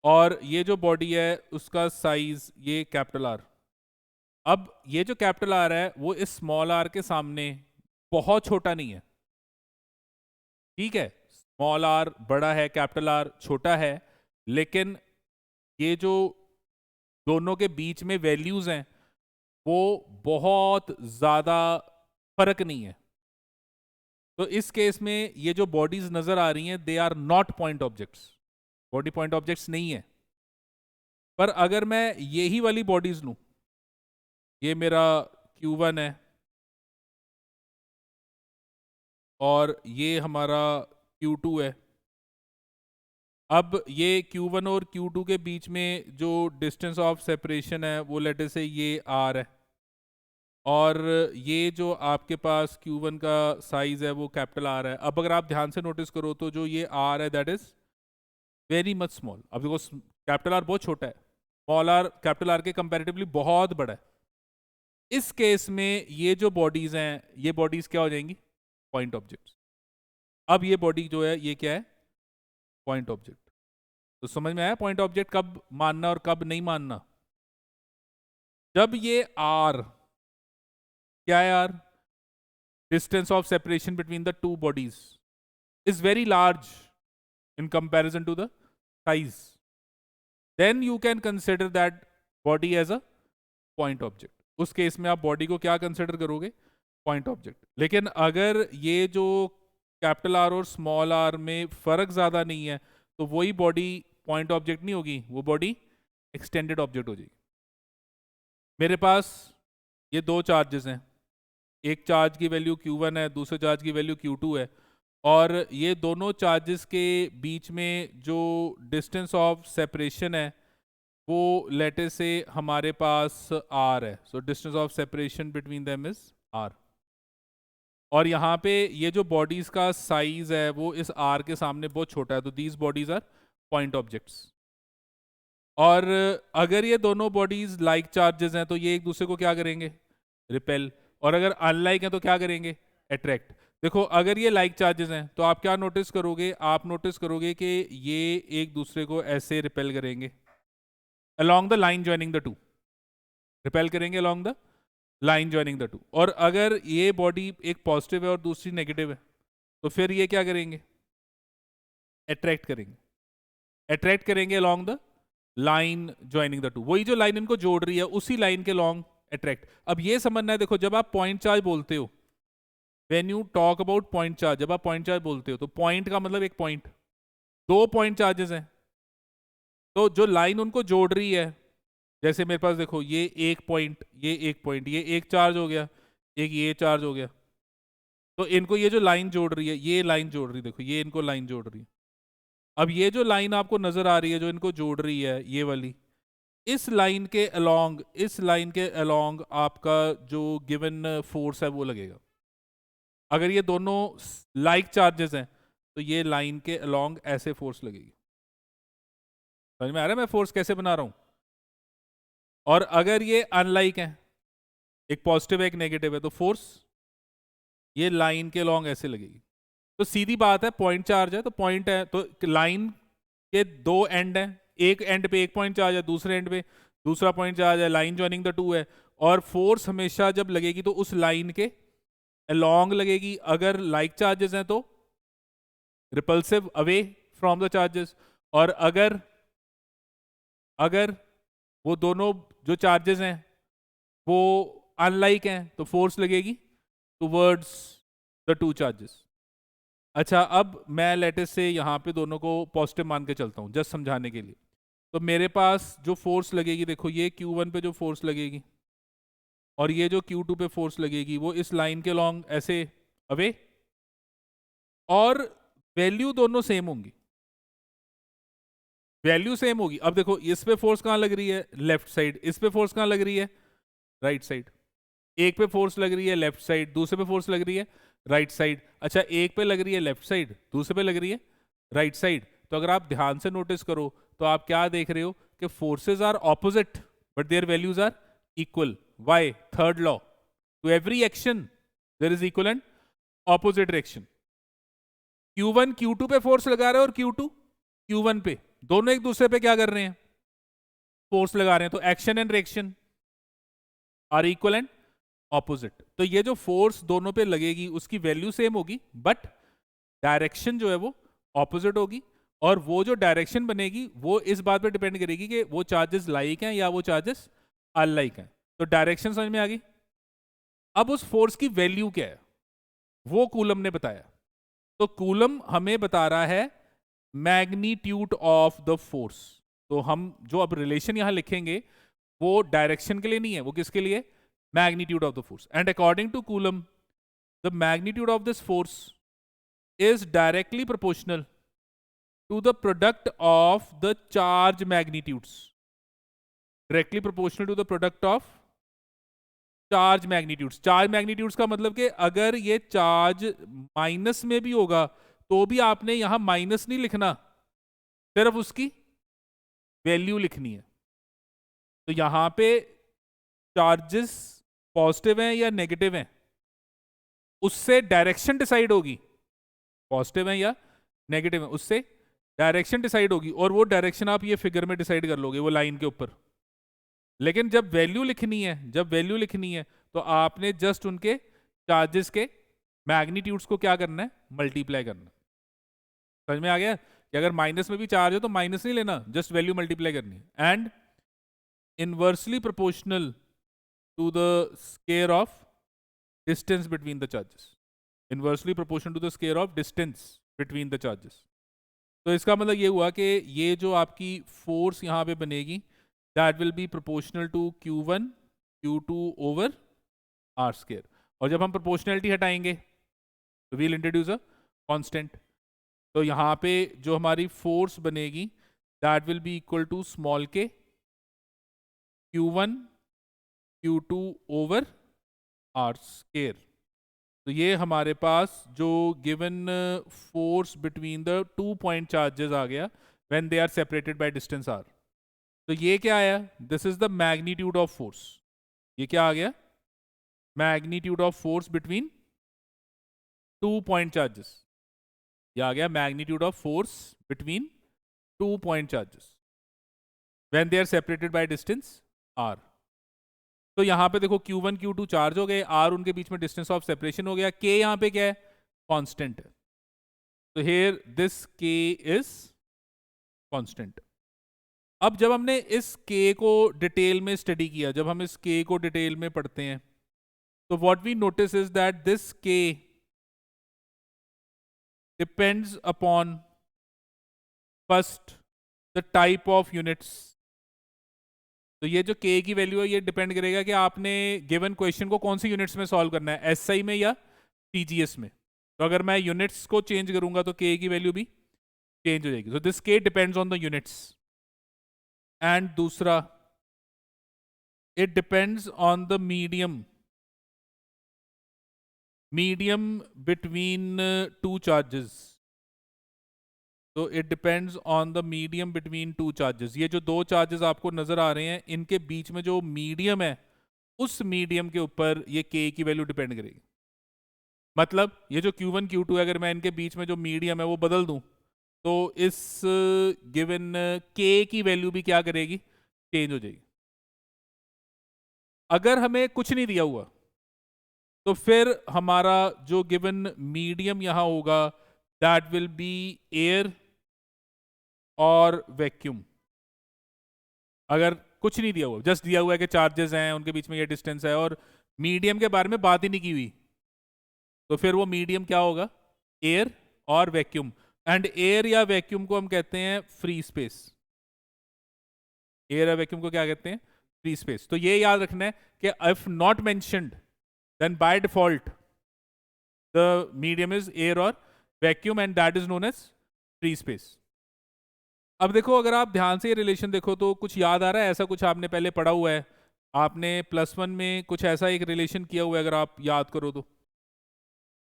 और ये जो बॉडी है उसका साइज ये कैपिटल आर। अब ये जो कैपिटल आर है वो इस स्मॉल आर के सामने बहुत छोटा नहीं है, ठीक है, स्मॉल आर बड़ा है, कैपिटल आर छोटा है, लेकिन ये जो दोनों के बीच में वैल्यूज हैं वो बहुत ज्यादा फर्क नहीं है। तो इस केस में ये जो बॉडीज नजर आ रही हैं they are not point objects, body point objects नहीं है। पर अगर मैं यही वाली बॉडीज लूं, ये मेरा Q1 है और ये हमारा Q2 है, अब ये Q1 और Q2 के बीच में जो डिस्टेंस ऑफ सेपरेशन है वो लेटे से ये R है, और ये जो आपके पास Q1 का साइज है वो कैपिटल R है। अब अगर आप ध्यान से नोटिस करो तो जो ये R है that is very much small. अब देखो कैपिटल R बहुत छोटा है, स्मॉल r कैपिटल R के कंपैरेटिवली बहुत बड़ा है। इस केस में ये जो बॉडीज हैं ये बॉडीज क्या हो जाएंगी? Point objects. अब ये बॉडी जो है ये क्या है? Point object. तो समझ में आया पॉइंट ऑब्जेक्ट कब मानना और कब नहीं मानना? जब ये R क्या है? R distance of separation between the two bodies is very large in comparison to the size, then you can consider that body as a point object। उस केस में आप बॉडी को क्या कंसिडर करोगे? Point object. लेकिन अगर ये जो कैपिटल आर और स्मॉल आर में फर्क ज्यादा नहीं है तो वही बॉडी पॉइंट ऑब्जेक्ट नहीं होगी, वो बॉडी एक्सटेंडेड ऑब्जेक्ट हो जाएगी। मेरे पास ये दो चार्जेस हैं, एक चार्ज की वैल्यू Q1 है, दूसरे चार्ज की वैल्यू Q2 है, और ये दोनों चार्जेस के बीच में जो डिस्टेंस ऑफ सेपरेशन है वो लेटे से हमारे पास R है। So distance of separation between them is R। और यहाँ पे ये जो बॉडीज का साइज है वो इस R के सामने बहुत छोटा है, तो these bodies are point objects. और अगर ये दोनों बॉडीज लाइक चार्जेस हैं तो ये एक दूसरे को क्या करेंगे? रिपेल। और अगर अनलाइक है तो क्या करेंगे? अट्रैक्ट। देखो अगर ये लाइक चार्जेस हैं तो आप क्या नोटिस करोगे? आप नोटिस करोगे कि ये एक दूसरे को ऐसे रिपेल करेंगे along the line joining the two, repel करेंगे along the line joining the two। और अगर ये बॉडी एक पॉजिटिव है और दूसरी नेगेटिव है तो फिर ये क्या करेंगे? अट्रैक्ट करेंगे, अट्रैक्ट करेंगे along the line joining the two। वही जो लाइन इनको जोड़ रही है उसी लाइन के लॉन्ग अट्रैक्ट। अब ये समझना है, देखो जब आप पॉइंट चार्ज बोलते हो, When you talk about point charge, जब आप पॉइंट चार्ज बोलते हो तो पॉइंट का मतलब एक पॉइंट, दो पॉइंट चार्जेस हैं, तो जो लाइन उनको जोड़ रही है, जैसे मेरे पास देखो ये एक पॉइंट, ये एक पॉइंट, ये एक चार्ज हो गया, एक ये चार्ज हो गया, तो इनको ये जो लाइन जोड़ रही है, ये लाइन जोड़ रही है, देखो ये इनको लाइन जोड़ रही है। अब ये जो लाइन आपको नजर आ रही है जो इनको जोड़ रही है ये वाली, इस लाइन के अलोंग, इस लाइन के अलोंग आपका जो गिवन फोर्स है वो लगेगा। अगर ये दोनों लाइक चार्जेस हैं तो ये लाइन के अलोंग ऐसे फोर्स लगेगी। समझ में आ रहा है मैं फोर्स कैसे बना रहा हूं? और अगर ये अनलाइक है, एक पॉजिटिव है एक नेगेटिव है, तो फोर्स ये लाइन के अलोंग ऐसे लगेगी। तो सीधी बात है, पॉइंट चार्ज है तो पॉइंट है, तो लाइन के दो एंड हैं, एक एंड पे एक पॉइंट चार्ज है, दूसरे एंड पे दूसरा पॉइंट चार्ज है, लाइन ज्वाइनिंग द टू है, और फोर्स हमेशा जब लगेगी तो उस लाइन के अलोंग लगेगी। अगर लाइक चार्जेस हैं तो repulsive away from the charges, और अगर वो दोनों जो चार्जेस हैं वो अनलाइक हैं तो फोर्स लगेगी टुवर्ड्स द टू चार्जेस। अच्छा, अब मैं लेटेस्ट से यहाँ पे दोनों को पॉजिटिव मान के चलता हूँ जस्ट समझाने के लिए। तो मेरे पास जो फोर्स लगेगी, देखो ये Q1 पे जो फोर्स लगेगी और ये जो Q2 पे फोर्स लगेगी वो इस लाइन के लॉन्ग ऐसे अवे, और वैल्यू दोनों सेम होंगी। वैल्यू सेम होगी। अब देखो इस पे फोर्स कहाँ लग रही है, लेफ्ट साइड, इस पे फोर्स कहाँ लग रही है, राइट साइड। एक पे फोर्स लग रही है लेफ्ट साइड, दूसरे पे फोर्स लग रही है राइट साइड। अच्छा एक पे लग रही है लेफ्ट साइड, दूसरे पे लग रही है राइट साइड। तो अगर आप ध्यान से नोटिस करो तो आप क्या देख रहे हो कि forces are opposite but their values are equal. Why? Third law, to every action there is equal and opposite reaction. Q1 Q2 पे फोर्स लगा रहा है और Q2 Q1 पे, दोनों एक दूसरे पे क्या कर रहे हैं, फोर्स लगा रहे हैं। तो action and reaction are equal and opposite. तो ये जो फोर्स दोनों पे लगेगी उसकी वैल्यू सेम होगी बट डायरेक्शन जो है वो ऑपोजिट होगी। और वो जो डायरेक्शन बनेगी वो इस बात पे डिपेंड करेगी कि वो चार्जेस लाइक हैं या वो चार्जेस अनलाइक हैं। तो डायरेक्शन समझ में आ गई। अब उस फोर्स की वैल्यू क्या है वो कूलम ने बताया। तो कूलम हमें बता रहा है मैग्नीट्यूड ऑफ द फोर्स। तो हम जो अब रिलेशन यहां लिखेंगे वो डायरेक्शन के लिए नहीं है, वो किसके लिए, magnitude of the force. And according to coulomb the magnitude of this force is directly proportional to the product of the charge magnitudes. Directly proportional to the product of charge magnitudes. Charge magnitudes का मतलब कि अगर ये charge minus में भी होगा तो भी आपने यहां माइनस नहीं लिखना, सिर्फ उसकी वैल्यू लिखनी है। तो यहां पे चार्जेस पॉजिटिव हैं या नेगेटिव हैं उससे डायरेक्शन डिसाइड होगी, पॉजिटिव है या नेगेटिव है उससे डायरेक्शन डिसाइड होगी। और वो डायरेक्शन आप ये फिगर में डिसाइड कर लोगे वो लाइन के ऊपर। लेकिन जब वैल्यू लिखनी है, जब वैल्यू लिखनी है तो आपने जस्ट उनके चार्जेस के मैग्नीट्यूड्स को क्या करना है, मल्टीप्लाई करना है। समझ में आ गया कि अगर माइनस में भी चार्ज है तो माइनस नहीं लेना, जस्ट वैल्यू मल्टीप्लाई करनी है। And inversely proportional to the square of distance between the charges. Inversely proportional to the square of distance between the charges. तो इसका मतलब ये हुआ कि ये जो आपकी फोर्स यहाँ पे बनेगी that will be proportional to Q1 Q2 over R square. और जब हम प्रोपोर्शनलिटी हटाएंगे तो वील इंट्रोड्यूस अ कांस्टेंट। तो यहाँ पे जो हमारी फोर्स बनेगी that will be equal to small k Q1 Q2 over R square. तो ये हमारे पास जो given force between the 2 point charges आ गया when they are separated by distance R. तो ये क्या आया, this is the magnitude of force. ये क्या आ गया, magnitude of force between 2 point charges. ये आ गया magnitude of force between 2 point charges when they are separated by distance R. तो यहां पे देखो Q1 Q2 चार्ज हो गए, आर उनके बीच में डिस्टेंस ऑफ सेपरेशन हो गया, के यहां पे क्या है, कांस्टेंट है। तो हियर दिस के इज कांस्टेंट। अब जब हमने इस के को डिटेल में स्टडी किया, जब हम इस के को डिटेल में पढ़ते हैं तो what we notice is that this K depends upon first the type of units. तो ये जो के की वैल्यू है ये डिपेंड करेगा कि आपने गिवन क्वेश्चन को कौन सी यूनिट्स में सॉल्व करना है, एसआई में या टीजीएस में। तो अगर मैं यूनिट्स को चेंज करूंगा तो के की वैल्यू भी चेंज हो जाएगी। So this K depends on the units. And दूसरा, it depends on the medium between two charges. तो it depends on the medium between two charges. ये जो दो चार्जेस आपको नजर आ रहे हैं इनके बीच में जो मीडियम है उस मीडियम के ऊपर ये के की वैल्यू डिपेंड करेगी। मतलब ये जो Q1 Q2 है, अगर मैं इनके बीच में जो मीडियम है वो बदल दूं तो इस गिवन के की वैल्यू भी क्या करेगी, चेंज हो जाएगी। अगर हमें कुछ नहीं दिया हुआ तो फिर हमारा जो गिवन मीडियम यहां होगा दैट विल बी एयर और वैक्यूम। अगर कुछ नहीं दिया हुआ, जस्ट दिया हुआ है कि चार्जेस हैं उनके बीच में ये डिस्टेंस है और मीडियम के बारे में बात ही नहीं की हुई, तो फिर वो मीडियम क्या होगा, एयर और वैक्यूम। एंड एयर या वैक्यूम को हम कहते हैं फ्री स्पेस। एयर या वैक्यूम को क्या कहते हैं, फ्री स्पेस। तो ये याद रखना है कि if not mentioned then by default the medium is air और vacuum and that is known as free space. अब देखो, अगर आप ध्यान से ये रिलेशन देखो तो कुछ याद आ रहा है, ऐसा कुछ आपने पहले पढ़ा हुआ है, आपने +1 में कुछ ऐसा एक रिलेशन किया हुआ है, अगर आप याद करो तो।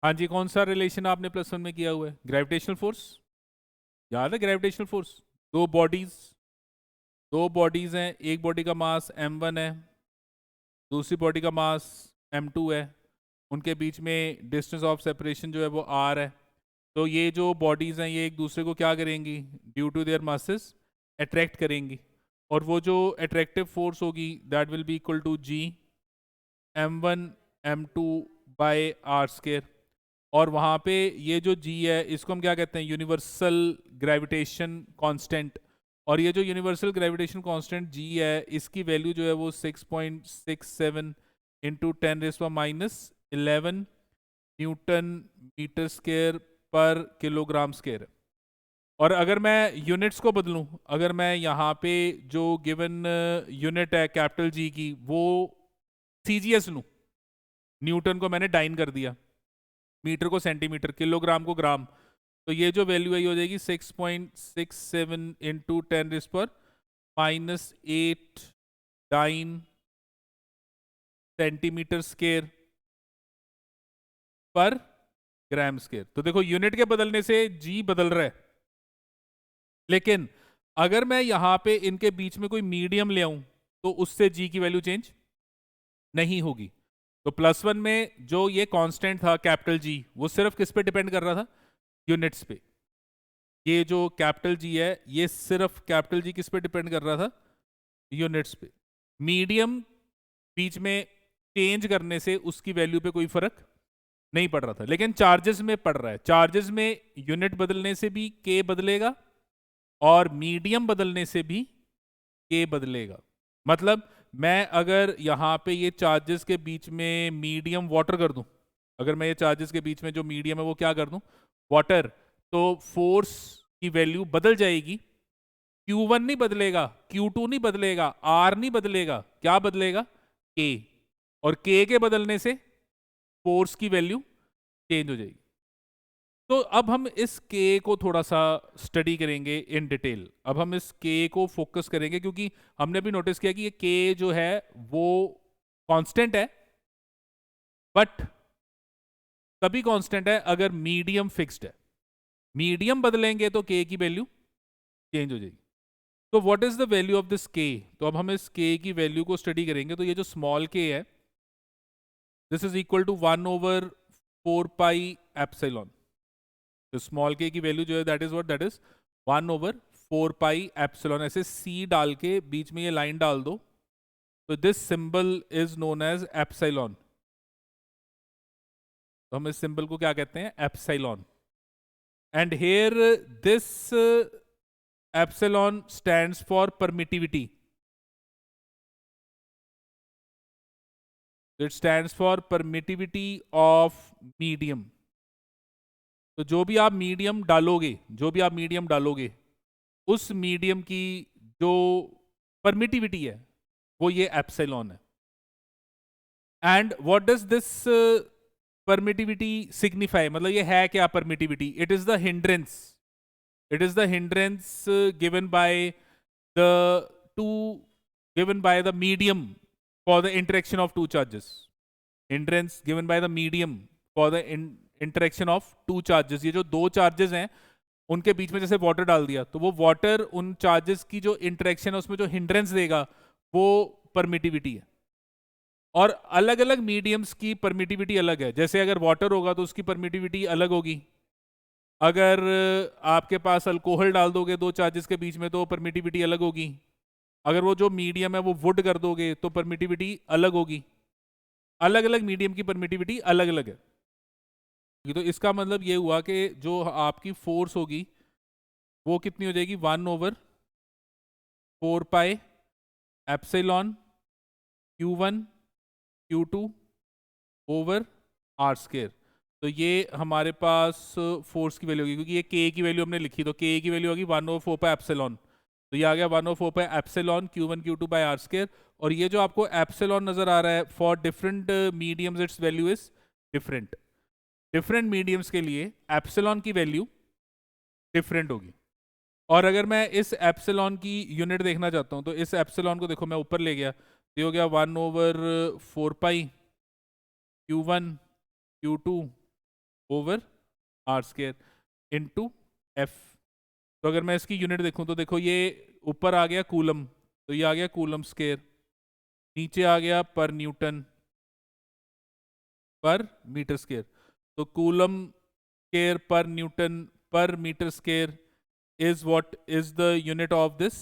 हाँ जी, कौन सा रिलेशन आपने +1 में किया हुआ है? ग्रेविटेशनल फोर्स, याद है ग्रेविटेशनल फोर्स? दो बॉडीज, दो बॉडीज हैं, एक बॉडी का मास m1 है, दूसरी बॉडी का मास m2 है, उनके बीच में डिस्टेंस ऑफ सेपरेशन जो है वो r है। तो ये जो बॉडीज हैं ये एक दूसरे को क्या करेंगी, due to their masses attract करेंगी, और वो जो अट्रैक्टिव फोर्स होगी that will be equal to g m1 m2 by r square. और वहाँ पे ये जो g है इसको हम क्या कहते हैं, यूनिवर्सल ग्रेविटेशन कांस्टेंट। और ये जो यूनिवर्सल ग्रेविटेशन कांस्टेंट g है इसकी वैल्यू जो है वो 6.67 इंटू 10⁻11 न्यूटन मीटर स्क्वायर पर किलोग्राम स्क्वायर। और अगर मैं यूनिट्स को बदलूं, अगर मैं यहाँ पे जो गिवन यूनिट है कैपिटल जी की वो सीजीएस लूं, न्यूटन को मैंने डाइन कर दिया, मीटर को सेंटीमीटर, किलोग्राम को ग्राम, तो ये जो वैल्यू है ये हो जाएगी 6.67 इंटू 10⁻8 डाइन सेंटीमीटर स्क्वायर पर ग्राम स्क्वायर। तो देखो यूनिट के बदलने से जी बदल रहा है, लेकिन अगर मैं यहां पे इनके बीच में कोई मीडियम ले आऊं तो उससे जी की वैल्यू चेंज नहीं होगी। तो +1 में जो ये कांस्टेंट था कैपिटल जी वो सिर्फ किस पे डिपेंड कर रहा था, यूनिट्स पे। ये जो कैपिटल जी है ये सिर्फ कैपिटल जी किस पे डिपेंड कर रहा था, यूनिट्स पे। मीडियम बीच में चेंज करने से उसकी वैल्यू पे कोई फर्क नहीं पड़ रहा था, लेकिन चार्जेस में पड़ रहा है। चार्जेस में यूनिट बदलने से भी के बदलेगा और मीडियम बदलने से भी के बदलेगा। मतलब मैं अगर यहाँ पे ये चार्जेस के बीच में मीडियम वाटर कर दूं, अगर मैं ये चार्जेस के बीच में जो मीडियम है वो क्या कर दूं, वाटर, तो फोर्स की वैल्यू बदल जाएगी। Q1 नहीं बदलेगा, Q2 नहीं बदलेगा, R नहीं बदलेगा, क्या बदलेगा, K। और K के बदलने से फोर्स की वैल्यू चेंज हो जाएगी। तो अब हम इस K को थोड़ा सा स्टडी करेंगे इन डिटेल। अब हम इस K को फोकस करेंगे क्योंकि हमने भी नोटिस किया कि ये K जो है वो कांस्टेंट है, बट तभी कांस्टेंट है अगर मीडियम फिक्स्ड है। मीडियम बदलेंगे तो K की वैल्यू चेंज हो जाएगी। तो what is the value of this K? तो अब हम इस K की वैल्यू को स्टडी करेंगे। तो ये जो स्मॉल k है this is equal to 1/4 pi epsilon. तो स्मॉल k की वैल्यू जो है that is what, that is 1/4 pi epsilon. ऐसे c डाल के बीच में ये लाइन डाल दो, तो this symbol is known as epsilon. तो हम इस सिंबल को क्या कहते हैं, epsilon. And here this epsilon stands for permittivity. It stands for permittivity of medium. तो जो भी आप मीडियम डालोगे, जो भी आप मीडियम डालोगे उस मीडियम की जो परमिटिविटी है वो ये एप्सिलॉन है। And what does this permittivity signify, मतलब ये है क्या permittivity? It is the hindrance, it is the hindrance given by the two, given by the medium for the interaction of two charges. Hindrance given by the medium for the interaction of two charges. ये जो दो charges हैं उनके बीच में जैसे water डाल दिया तो वो वाटर उन चार्जेस की जो इंटरेक्शन है उसमें जो हिंड्रेंस देगा वो परमिटिविटी है। और अलग अलग मीडियम्स की परमिटिविटी अलग है। जैसे अगर वाटर होगा तो उसकी परमिटिविटी अलग होगी, अगर आपके पास अल्कोहल डाल दोगे दो चार्जेस के बीच में तो परमिटिविटी अलग होगी, अगर वो जो मीडियम है वो वुड कर दोगे तो परमिटिविटी अलग होगी। अलग अलग मीडियम की परमिटिविटी अलग अलग है। तो इसका मतलब ये हुआ कि जो आपकी फोर्स होगी वो कितनी हो जाएगी, 1/4 pi epsilon Q1 Q2 over R square. तो ये हमारे पास फोर्स की वैल्यू होगी, क्योंकि ये K की वैल्यू हमने लिखी तो K की वैल्यू होगी 1/4 पाई एप्सिलॉन। तो ये आ गया 1/4 pi epsilon Q1 Q2 by R square. और ये जो आपको एप्सिलॉन नजर आ रहा है for different mediums its value is different. Different mediums के लिए एप्सिलॉन की वैल्यू डिफरेंट होगी। और अगर मैं इस एप्सिलॉन की यूनिट देखना चाहता हूँ तो इस एप्सिलॉन को देखो मैं ऊपर ले गया तो ये हो गया 1/4 pi Q1 Q2 over R square into F. तो अगर मैं इसकी यूनिट देखूं तो देखो ये ऊपर आ गया कूलम, तो ये आ गया कूलम स्केयर, नीचे आ गया per newton per metre square. तो coulomb square per newton per metre square is what is the unit of this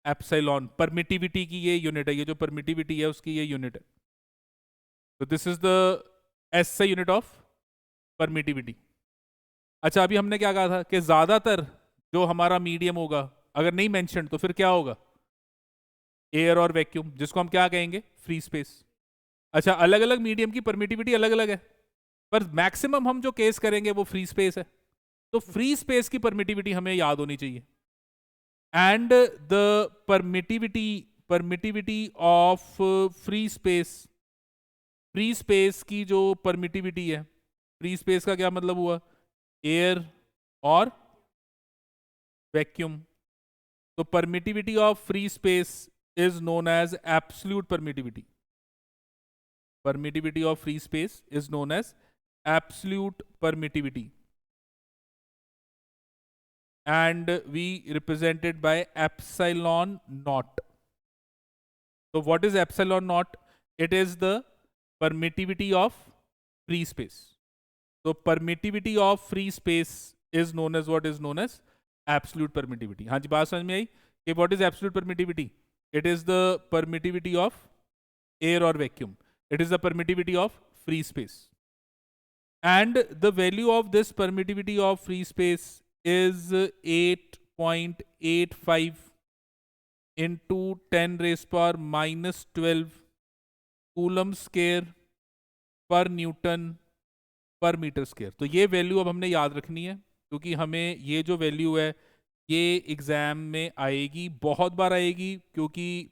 epsilon. Permittivity की ये यूनिट है, ये जो परमिटिविटी है उसकी ये यूनिट है। तो this is the SI unit of permittivity. अच्छा, अभी हमने क्या कहा था कि ज्यादातर जो हमारा मीडियम होगा, अगर नहीं मेंशन तो फिर क्या होगा, एयर और वैक्यूम, जिसको हम क्या कहेंगे, फ्री स्पेस। अच्छा, अलग अलग मीडियम की परमिटिविटी अलग अलग है, पर मैक्सिमम हम जो केस करेंगे वो फ्री स्पेस है। तो फ्री स्पेस की परमिटिविटी हमें याद होनी चाहिए। And the permittivity of free space की जो परमिटिविटी है, फ्री स्पेस का क्या मतलब हुआ, एयर और वैक्यूम। तो permittivity of free space is known as absolute permittivity. Permittivity of free space is known as absolute permittivity and we represented by epsilon naught. So what is epsilon naught? It is the permittivity of free space. So permittivity of free space is known as what is known as absolute permittivity. हाँ जी, बात समझ में आई कि what is absolute permittivity? It is the permittivity of air or vacuum. It is the permittivity of free space. And the value of this permittivity of free space is 8.85 into 10 raised power minus 12 coulomb square per newton per metre square. तो ये value अब हमने याद रखनी है, क्योंकि हमें ये जो वैल्यू है ये एग्जाम में आएगी, बहुत बार आएगी, क्योंकि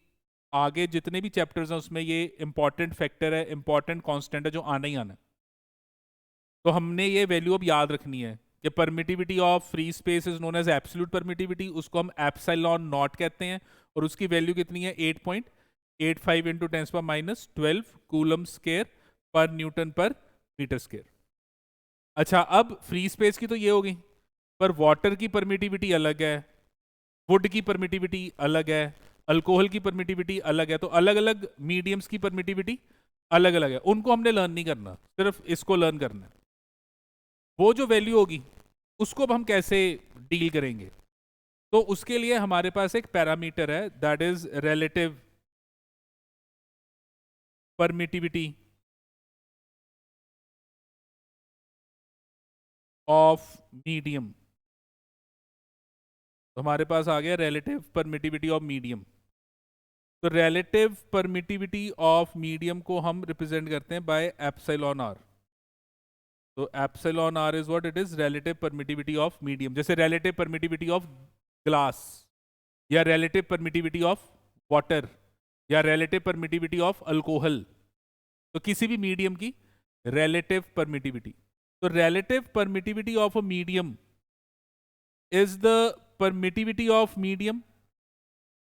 आगे जितने भी चैप्टर्स हैं उसमें ये इंपॉर्टेंट फैक्टर है, इंपॉर्टेंट कांस्टेंट है जो आना ही आना है। तो हमने ये वैल्यू अब याद रखनी है कि permittivity of free space is known as absolute permittivity, उसको हम एप्सिलॉन नॉट कहते हैं, और उसकी वैल्यू कितनी है, 8.85 into 10⁻12 coulomb square per newton per metre square. अच्छा, अब फ्री स्पेस की तो ये हो गई, पर वाटर की परमिटिविटी अलग है, वुड की परमिटिविटी अलग है, अल्कोहल की परमिटिविटी अलग है। तो अलग अलग मीडियम्स की परमिटिविटी अलग अलग है, उनको हमने लर्न नहीं करना, सिर्फ इसको लर्न करना है। वो जो वैल्यू होगी उसको अब हम कैसे डील करेंगे, तो उसके लिए हमारे पास एक पैरामीटर है, that is relative permittivity of medium. तो हमारे पास आ गया रिलेटिव परमिटिविटी ऑफ मीडियम। तो रिलेटिव परमिटिविटी ऑफ मीडियम को हम रिप्रेजेंट करते हैं बाय एप्सिलॉन आर। तो epsilon R is what it is, relative permittivity of medium. जैसे रिलेटिव परमिटिविटी ऑफ ग्लास, या रिलेटिव परमिटिविटी ऑफ वाटर, या रिलेटिव परमिटिविटी ऑफ अल्कोहल। तो किसी भी मीडियम की रिलेटिव परमिटिविटी। तो relative permittivity of a medium is the permittivity of medium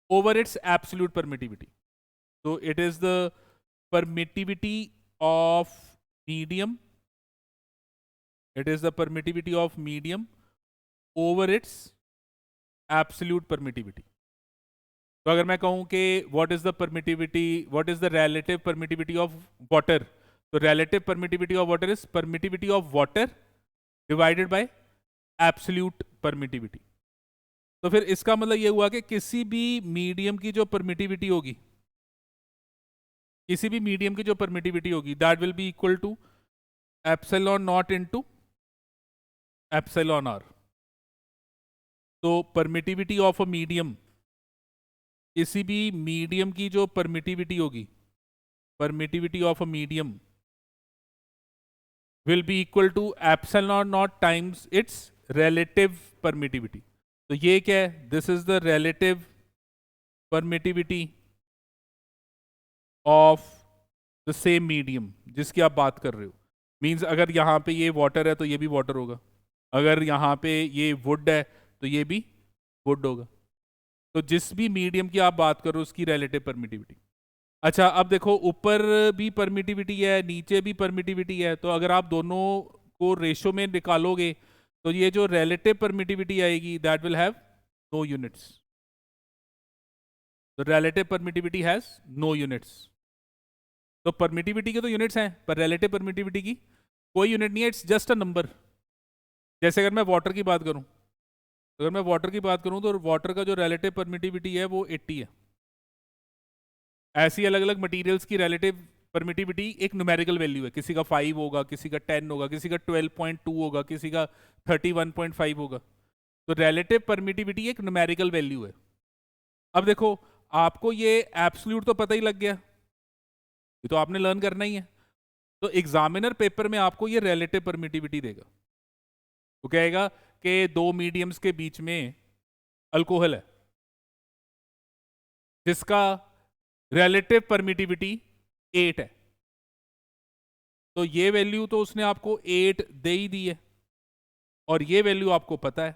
over its absolute permittivity. So it is the permittivity of medium. It is the permittivity of medium over its absolute permittivity. तो अगर मैं कहूँ कि what is the permittivity, what is the relative permittivity of water, तो relative permittivity of water is permittivity of water divided by absolute permittivity. तो फिर इसका मतलब ये हुआ कि किसी भी मीडियम की जो परमिटिविटी होगी, किसी भी मीडियम की जो परमिटिविटी होगी, that will be equal to epsilon naught into epsilon R. तो परमिटिविटी ऑफ अ मीडियम, किसी भी मीडियम की जो परमिटिविटी होगी, permittivity of a medium will be equal to epsilon naught times its relative permittivity. तो ये क्या है, this is the relative permittivity of the same medium जिसकी आप बात कर रहे हो। मींस अगर यहाँ पे ये वाटर है तो ये भी वाटर होगा, अगर यहाँ पे ये वुड है तो ये भी गुड होगा। तो जिस भी मीडियम की आप बात करो उसकी रिलेटिव परमिटिविटी। अच्छा अब देखो, ऊपर भी परमिटिविटी है, नीचे भी परमिटिविटी है, तो अगर आप दोनों को रेशो में निकालोगे तो ये जो रिलेटिव परमिटिविटी आएगी that will have no units. तो relative permittivity has no units. तो परमिटिविटी के तो यूनिट्स हैं पर रिलेटिव परमिटिविटी की कोई यूनिट नहीं है, इट्स जस्ट अ नंबर। जैसे अगर मैं वाटर की बात करूं, अगर मैं वाटर की बात करूं तो वाटर का जो रिलेटिव परमिटिविटी है वो 80 है। ऐसी अलग अलग मटेरियल्स की रिलेटिव परमिटिविटी एक न्यूमेरिकल वैल्यू है, किसी का 5 होगा, किसी का 10 होगा, किसी का 12.2 होगा, किसी का 31.5 होगा। तो रिलेटिव परमिटिविटी एक न्यूमेरिकल वैल्यू है। अब देखो, आपको ये एब्सोल्यूट तो पता ही लग गया, ये तो आपने लर्न करना ही है। तो एग्जामिनर पेपर में आपको ये रिलेटिव परमिटिविटी देगा, वो कहेगा कि दो मीडियम्स के बीच में अल्कोहल है जिसका रिलेटिव परमिटिविटी 8 है। तो ये वैल्यू तो उसने आपको 8 दे ही दी है और ये वैल्यू आपको पता है,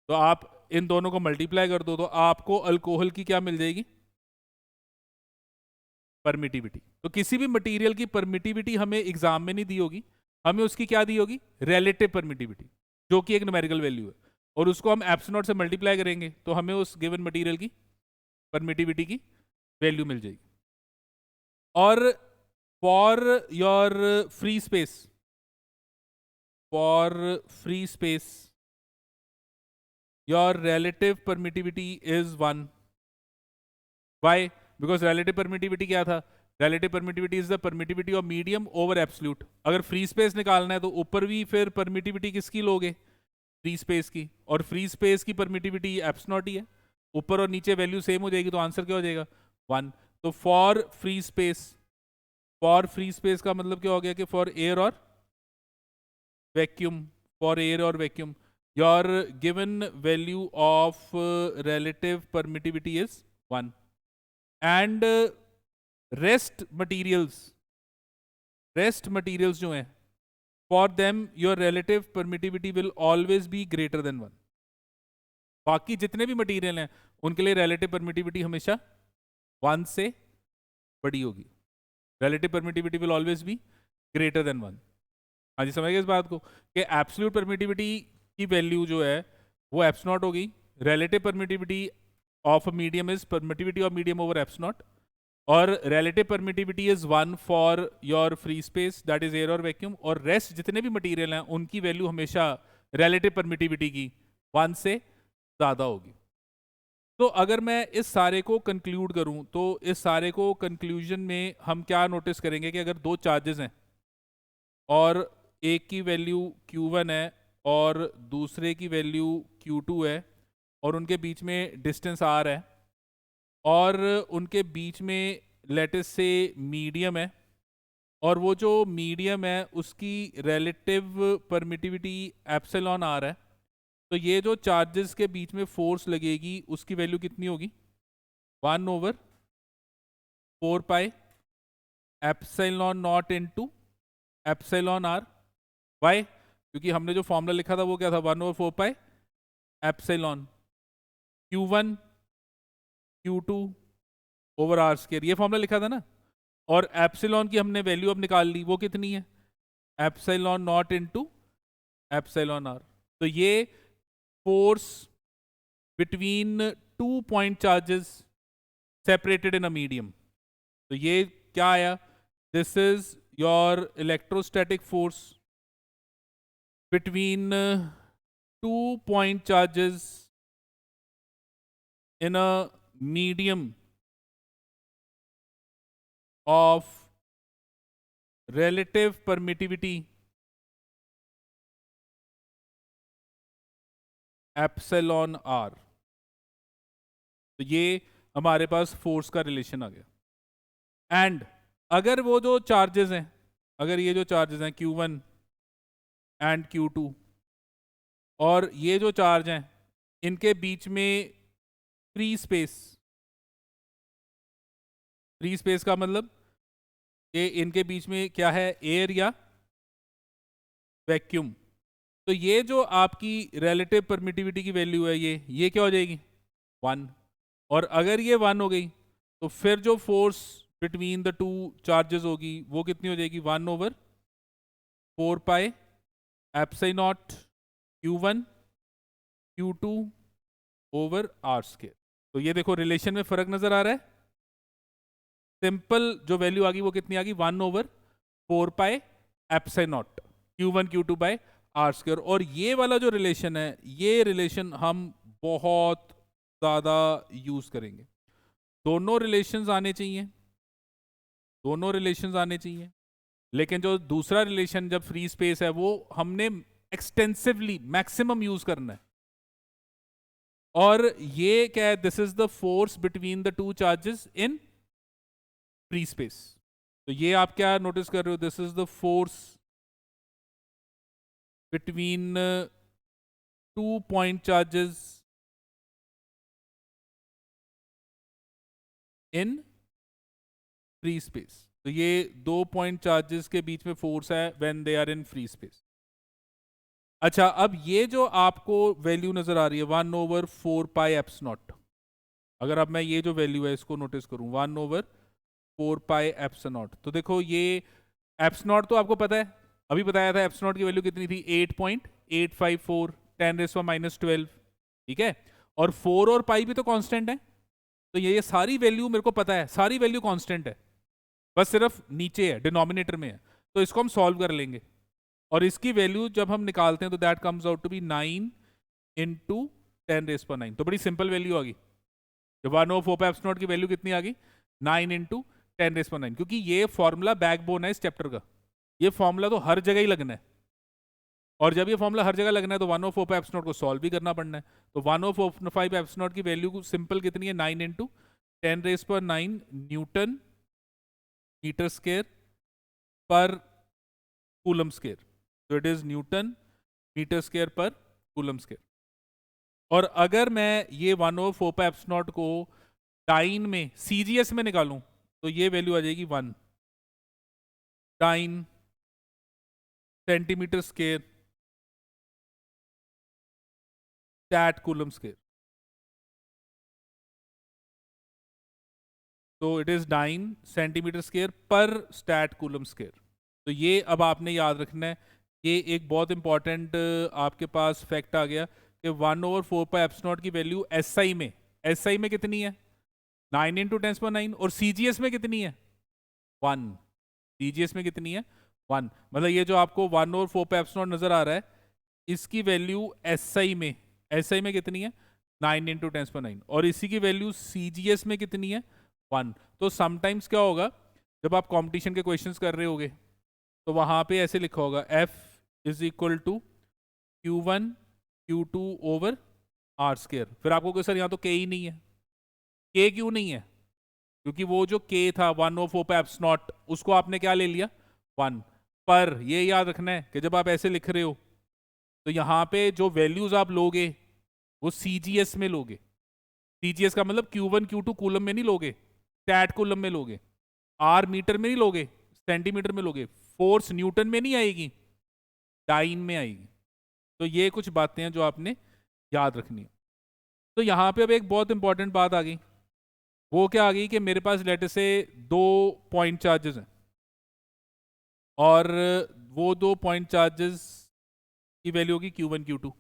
तो आप इन दोनों को मल्टीप्लाई कर दो तो आपको अल्कोहल की क्या मिल जाएगी, परमिटिविटी। तो किसी भी मटेरियल की परमिटिविटी हमें एग्जाम में नहीं दी होगी, हमें उसकी क्या दी होगी, रिलेटिव परमिटिविटी, जो कि एक न्यूमेरिकल वैल्यू है, और उसको हम एप्सिलॉन से मल्टीप्लाई करेंगे तो हमें उस गिवन मटेरियल की परमिटिविटी की वैल्यू मिल जाएगी। और for your free space, for free space your relative permittivity is 1। Why? Because relative permittivity क्या था, relative permittivity is the permittivity of medium over absolute. अगर फ्री स्पेस निकालना है तो ऊपर भी फिर परमिटिविटी किसकी लोगे, फ्री स्पेस की, और फ्री स्पेस की परमिटिविटी एप्सिलॉन ही है, ऊपर और नीचे वैल्यू सेम हो जाएगी, तो आंसर क्या हो जाएगा, 1। तो for free space, for free space का मतलब क्या हो गया कि फॉर एयर और वैक्यूम, फॉर एयर और vacuum your given value of relative permittivity is 1 and rest materials जो हैं, for them your relative permittivity will always be greater than 1। बाकी जितने भी मटेरियल हैं उनके लिए रिलेटिव परमिटिविटी हमेशा 1 से बड़ी होगी, relative permittivity will always be greater than 1। हाँ जी, समझ गए इस बात को कि एब्सोल्यूट परमिटिविटी की वैल्यू जो है वो एप्सिलॉन होगी, relative permittivity of a medium is permittivity of medium over epsilon, और relative permittivity is 1 for your free space that is air और वैक्यूम, और रेस्ट जितने भी मटेरियल हैं उनकी वैल्यू हमेशा रिलेटिव परमिटिविटी की 1 से ज़्यादा होगी। तो अगर मैं इस सारे को कंक्लूड करूं तो इस सारे को कंक्लूजन में हम क्या नोटिस करेंगे कि अगर दो चार्जेस हैं और एक की वैल्यू Q1 है और दूसरे की वैल्यू Q2 है और उनके बीच में डिस्टेंस R है और उनके बीच में लेटिस से मीडियम है, और वो जो मीडियम है उसकी रिलेटिव परमिटिविटी एप्सिलॉन R है, तो ये जो चार्जेस के बीच में फोर्स लगेगी उसकी वैल्यू कितनी होगी, 1/4 pi epsilon naught into epsilon R। Why? क्योंकि हमने जो फॉर्मूला लिखा था वो क्या था, 1/4 pi epsilon Q1 Q2 over R square, ये फॉर्मूला लिखा था ना। और एप्सिलॉन की हमने वैल्यू अब निकाल ली, वो कितनी है, epsilon naught into epsilon R। तो ये force between 2 point charges separated in a medium, तो ये क्या आया, this is your electrostatic force between 2 point charges in a medium of relative permittivity epsilon R। तो ये हमारे पास फोर्स का रिलेशन आ गया। एंड अगर वो जो चार्जेस हैं, अगर ये जो चार्जेस हैं Q1 एंड Q2 और ये जो चार्ज हैं इनके बीच में फ्री स्पेस, फ्री स्पेस का मतलब कि इनके बीच में क्या है, एयर या वैक्यूम, तो ये जो आपकी रिलेटिव परमिटिविटी की वैल्यू है, ये क्या हो जाएगी? 1। और अगर ये 1 हो गई तो फिर जो force between the two charges होगी वो कितनी हो जाएगी? 1/4 pi epsilon naught Q1 Q2 over R square. तो ये देखो रिलेशन में फर्क नजर आ रहा है। सिंपल जो वैल्यू आ गई वो कितनी आ गई? 1/4 pi epsilon naught Q1 Q2 by R square. और ये वाला जो रिलेशन है, ये रिलेशन हम बहुत ज़्यादा यूज करेंगे। दोनों रिलेशंस आने चाहिए, दोनों रिलेशंस आने चाहिए, लेकिन जो दूसरा रिलेशन जब फ्री स्पेस है वो हमने एक्सटेंसिवली मैक्सिमम यूज करना है। और ये क्या है? This is the force between the two charges in free space. तो ये आप क्या नोटिस कर रहे हो? This is the force between two point charges in free space. तो ये 2 पॉइंट चार्जेस के बीच में फोर्स है when they are in free space. अच्छा, अब ये जो आपको वैल्यू नजर आ रही है 1/4 पाई एप्स नॉट, अगर अब मैं ये जो वैल्यू है इसको नोटिस करूं 1/4 पाई एप्स नॉट, तो देखो ये एप्स नॉट तो आपको पता है, अभी बताया था एप्स नॉट की वैल्यू कितनी थी? 8.854 10⁻12। ठीक है, और 4 और पाई भी तो कांस्टेंट है। तो ये सारी वैल्यू मेरे को पता है, सारी वैल्यू कांस्टेंट है, बस सिर्फ नीचे है, डिनोमिनेटर में है। तो इसको हम सॉल्व कर लेंगे और इसकी वैल्यू जब हम निकालते हैं तो that comes out to be 9 into 10⁻9। तो बड़ी सिंपल वैल्यू आ गई। जब 1/4 की वैल्यू कितनी आ गई? 9 इंटू 10⁻9। क्योंकि ये फॉर्मूला बैकबोन है इस चैप्टर का, ये फॉर्मूला तो हर जगह ही लगना है। और जब ये फॉर्मूला हर जगह लगना है तो 1/4 को सॉल्व भी करना पड़ना है। तो 1/4 की वैल्यू सिंपल कितनी है? 9 into 10⁻9 newton metre square per coulomb square. तो it is newton metre square per coulomb square. और अगर मैं ये 1/4 को डाइन में सीजीएस में निकालूं तो ये वैल्यू आ जाएगी 1 dyne centimetre square stat coulomb square. तो it is 9 centimetre square per stat coulomb square. तो ये अब आपने याद रखना है, ये एक बहुत इंपॉर्टेंट आपके पास फैक्ट आ गया कि 1/4 की वैल्यू एसआई में कितनी है? 9 इंटू 10⁻9। और सीजीएस में कितनी है? 1। सीजीएस में कितनी है? 1। मतलब ये जो आपको 1/4 नजर आ रहा है, इसकी वैल्यू एसआई में कितनी है? 9 इंटू 10⁻9। और इसी की वैल्यू सीजीएस में कितनी है? 1। तो समटाइम्स क्या होगा, जब आप कंपटीशन के क्वेश्चंस कर रहे होगे तो वहां पे ऐसे लिखा होगा F is equal to Q1 Q2 over R square. फिर आपको कहे सर यहाँ तो K ही नहीं है। K क्यों नहीं है? क्योंकि वो जो K था 1/4 उसको आपने क्या ले लिया? 1। पर ये याद रखना है कि जब आप ऐसे लिख रहे हो तो यहाँ पे जो वैल्यूज आप लोगे वो सीजीएस में लोगे। सीजीएस का मतलब Q1 Q2 कूलम में नहीं लोगे, स्टैट कूलम में लोगे। आर मीटर में नहीं लोगे, सेंटीमीटर में लोगे। फोर्स न्यूटन में नहीं आएगी, डाइन में आएगी। तो ये कुछ बातें हैं जो आपने याद रखनी है। तो यहाँ पे अब एक बहुत इंपॉर्टेंट बात आ गई, वो क्या आ गई कि मेरे पास लेट से 2 पॉइंट चार्जेस हैं और वो 2 पॉइंट चार्जेस की वैल्यू होगी Q1 Q2।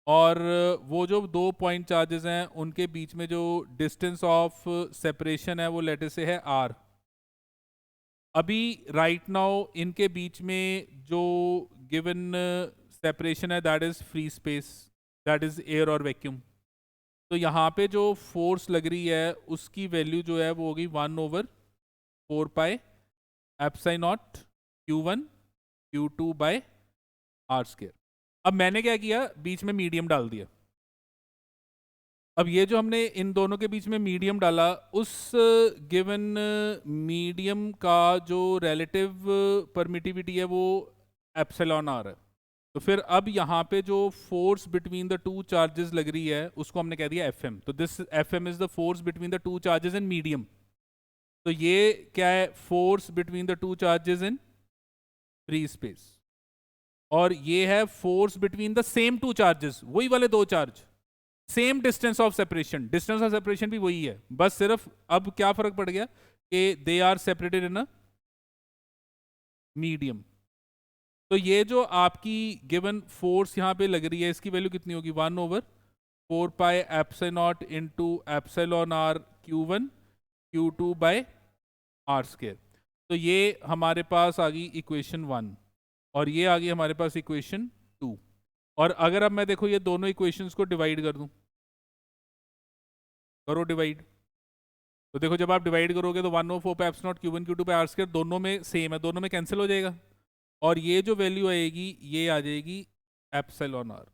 और वो जो 2 पॉइंट चार्जेस हैं उनके बीच में जो डिस्टेंस ऑफ सेपरेशन है वो लेट से है R। अभी राइट नाउ इनके बीच में जो गिवन सेपरेशन है that is free space, that is air और वैक्यूम। तो यहाँ पे जो फोर्स लग रही है उसकी वैल्यू जो है वो होगी 1/4 pi epsilon naught Q1 Q2 by R square. अब मैंने क्या किया, बीच में मीडियम डाल दिया। अब ये जो हमने इन दोनों के बीच में मीडियम डाला, उस गिवन मीडियम का जो रिलेटिव परमिटिविटी है वो एप्सिलॉन आर है। तो फिर अब यहाँ पे जो force between the two charges लग रही है उसको हमने कह दिया FM। तो this FM is the force between the two charges in medium. तो ये क्या है? Force between the two charges in free space. और ये है force between the same two charges, वही वाले दो charge, same distance of separation, distance of separation भी वही है, बस सिर्फ अब क्या फर्क पड़ गया कि they are separated in a medium. तो ये जो आपकी गिवन फोर्स यहाँ पे लग रही है, इसकी वैल्यू कितनी होगी, 1/4 pi epsilon naught into epsilon R Q1 Q2 by R square. तो ये हमारे पास आ गई इक्वेशन 1 और ये आ गई हमारे पास इक्वेशन 2। और अगर अब मैं देखो ये दोनों इक्वेशंस को डिवाइड कर दूं, करो डिवाइड, तो देखो जब आप डिवाइड करोगे तो 1/4 pi epsilon naught Q1 Q2 by R square दोनों में सेम है, दोनों में कैंसिल हो जाएगा और ये जो वैल्यू आएगी ये आ जाएगी एप्सिलॉन आर।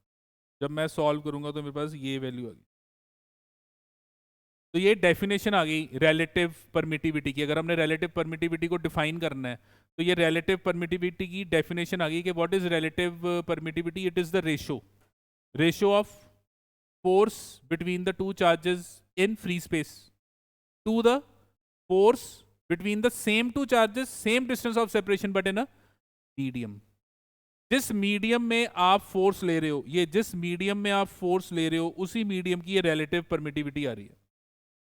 जब मैं सॉल्व करूंगा तो मेरे पास ये वैल्यू आ गई। तो ये डेफिनेशन आ गई रिलेटिव परमिटिविटी की। अगर हमने रिलेटिव परमिटिविटी को डिफाइन करना है तो ये रिलेटिव परमिटिविटी की डेफिनेशन आ गई कि what is relative permittivity, it is the ratio of force between the two charges in free space to the force between the same two charges same distance of separation but in a medium. जिस medium में आप force ले रहे हो, ये जिस medium में आप फोर्स ले रहे हो उसी मीडियम की ये रिलेटिव परमिटिविटी आ रही है।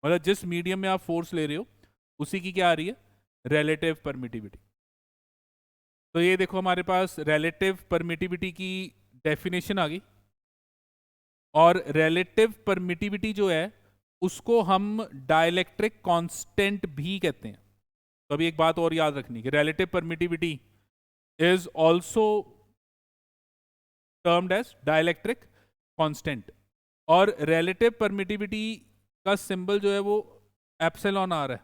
मतलब जिस मीडियम में आप फोर्स ले रहे हो उसी की क्या आ रही है, रिलेटिव परमिटिविटी। तो ये देखो हमारे पास रिलेटिव परमिटिविटी की डेफिनेशन आ गई और रिलेटिव परमिटिविटी जो है उसको हम डाइलेक्ट्रिक कांस्टेंट भी कहते हैं। तो अभी एक बात और याद रखनी कि relative permittivity is also termed as dielectric constant और रिलेटिव परमिटिविटी का सिंबल जो है वो एप्सिलॉन आर है।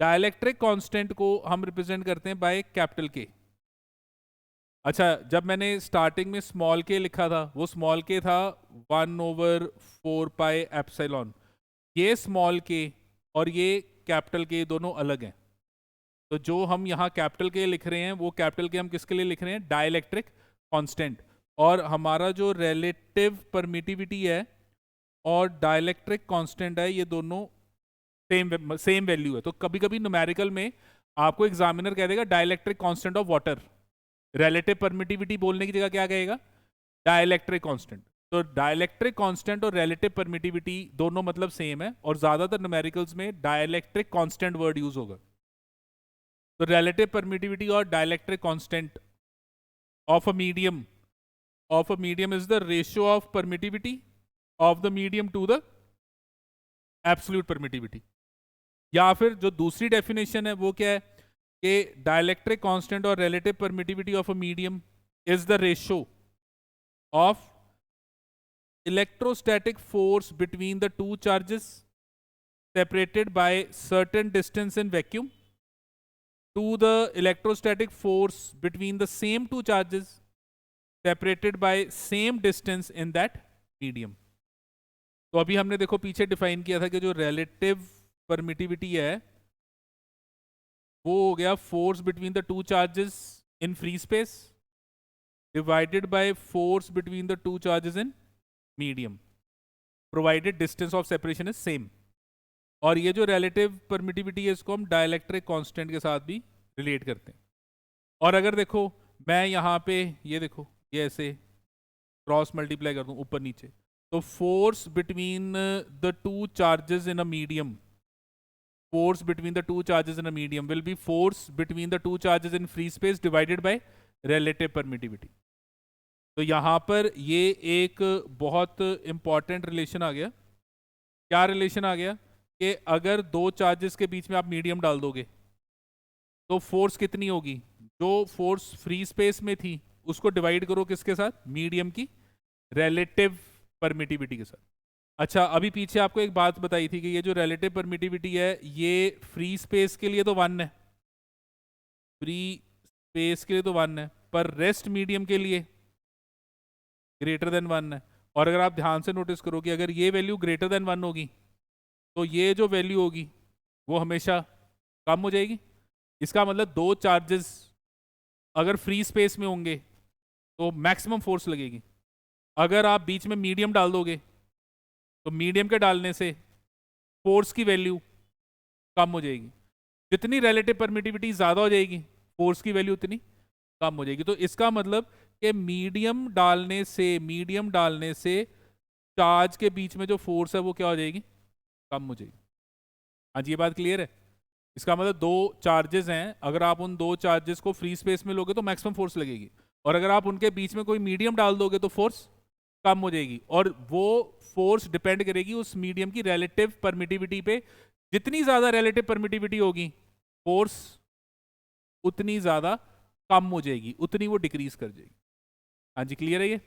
डाइलेक्ट्रिक कांस्टेंट को हम रिप्रेजेंट करते हैं बाय कैपिटल के। अच्छा, जब मैंने स्टार्टिंग में स्मॉल के लिखा था वो स्मॉल के था 1/4 पाई एप्सिलॉन। ये स्मॉल के और ये कैपिटल के दोनों अलग हैं। तो जो हम यहाँ कैपिटल के लिख रहे हैं वो कैपिटल के हम किसके लिए लिख रहे हैं, डाइलेक्ट्रिक कांस्टेंट। और हमारा जो रिलेटिव परमिटिविटी है और डाइलेक्ट्रिक कांस्टेंट है ये दोनों सेम वैल्यू है। तो कभी कभी न्यूमेरिकल में आपको एग्जामिनर कह देगा dielectric constant of water, relative permittivity बोलने की जगह क्या कहेगा, डाइलेक्ट्रिक कांस्टेंट। तो डाइलेक्ट्रिक कांस्टेंट और रिलेटिव परमिटिविटी दोनों मतलब सेम है और ज्यादातर न्यूमेरिकल्स में डाइलेक्ट्रिक कांस्टेंट वर्ड यूज होगा। तो रिलेटिव परमिटिविटी और dielectric constant of a medium is the ratio of permittivity of the medium to the absolute permittivity. या फिर जो दूसरी डेफिनेशन है वो क्या है कि डाइलेक्ट्रिक कांस्टेंट और relative permittivity of a medium is the ratio of electrostatic force between the two charges separated by certain distance in vacuum to the electrostatic force between the same two charges separated by same distance in that medium. तो अभी हमने देखो पीछे define किया था कि जो relative permittivity है वो हो गया force between the two charges in free space divided by force between the two charges in medium provided distance of separation is same. और ये जो रिलेटिव परमिटिविटी है इसको हम डाइलेक्ट्रिक कांस्टेंट के साथ भी रिलेट करते हैं। और अगर देखो मैं यहाँ पे ये देखो ये ऐसे क्रॉस मल्टीप्लाई कर दूं ऊपर नीचे, तो force between the two charges in a medium, force between the two charges in a medium will be force between the two charges in free space divided by relative permittivity। तो यहाँ पर ये एक बहुत इंपॉर्टेंट रिलेशन आ गया। क्या relation आ गया कि अगर दो चार्जेस के बीच में आप मीडियम डाल दोगे तो फोर्स कितनी होगी, जो फोर्स फ्री स्पेस में थी उसको डिवाइड करो किसके साथ, मीडियम की रिलेटिव परमिटिविटी के साथ। अच्छा, अभी पीछे आपको एक बात बताई थी कि ये जो रिलेटिव परमिटिविटी है ये फ्री स्पेस के लिए तो 1 है, फ्री स्पेस के लिए तो 1 है, पर रेस्ट मीडियम के लिए ग्रेटर देन 1 है। और अगर आप ध्यान से नोटिस करो कि अगर ये वैल्यू ग्रेटर देन 1 होगी तो ये जो वैल्यू होगी वो हमेशा कम हो जाएगी। इसका मतलब दो चार्जेस अगर फ्री स्पेस में होंगे तो मैक्सिमम फोर्स लगेगी। अगर आप बीच में मीडियम डाल दोगे तो मीडियम के डालने से फोर्स की वैल्यू कम हो जाएगी। जितनी रिलेटिव परमिटिविटी ज़्यादा हो जाएगी फोर्स की वैल्यू उतनी कम हो जाएगी। तो इसका मतलब कि मीडियम डालने से चार्ज के बीच में जो फोर्स है वो क्या हो जाएगी, कम हो जाएगी। हाँ जी, ये बात क्लियर है। इसका मतलब दो चार्जेस हैं, अगर आप उन दो चार्जेस को फ्री स्पेस में लोगे तो मैक्सिमम फोर्स लगेगी, और अगर आप उनके बीच में कोई मीडियम डाल दोगे तो फोर्स कम हो जाएगी। और वो फोर्स डिपेंड करेगी उस मीडियम की रिलेटिव परमिटिविटी पे। जितनी ज्यादा रिलेटिव परमिटिविटी होगी फोर्स उतनी ज्यादा कम हो जाएगी, उतनी वो डिक्रीज कर जाएगी। हाँ जी, क्लियर है ये।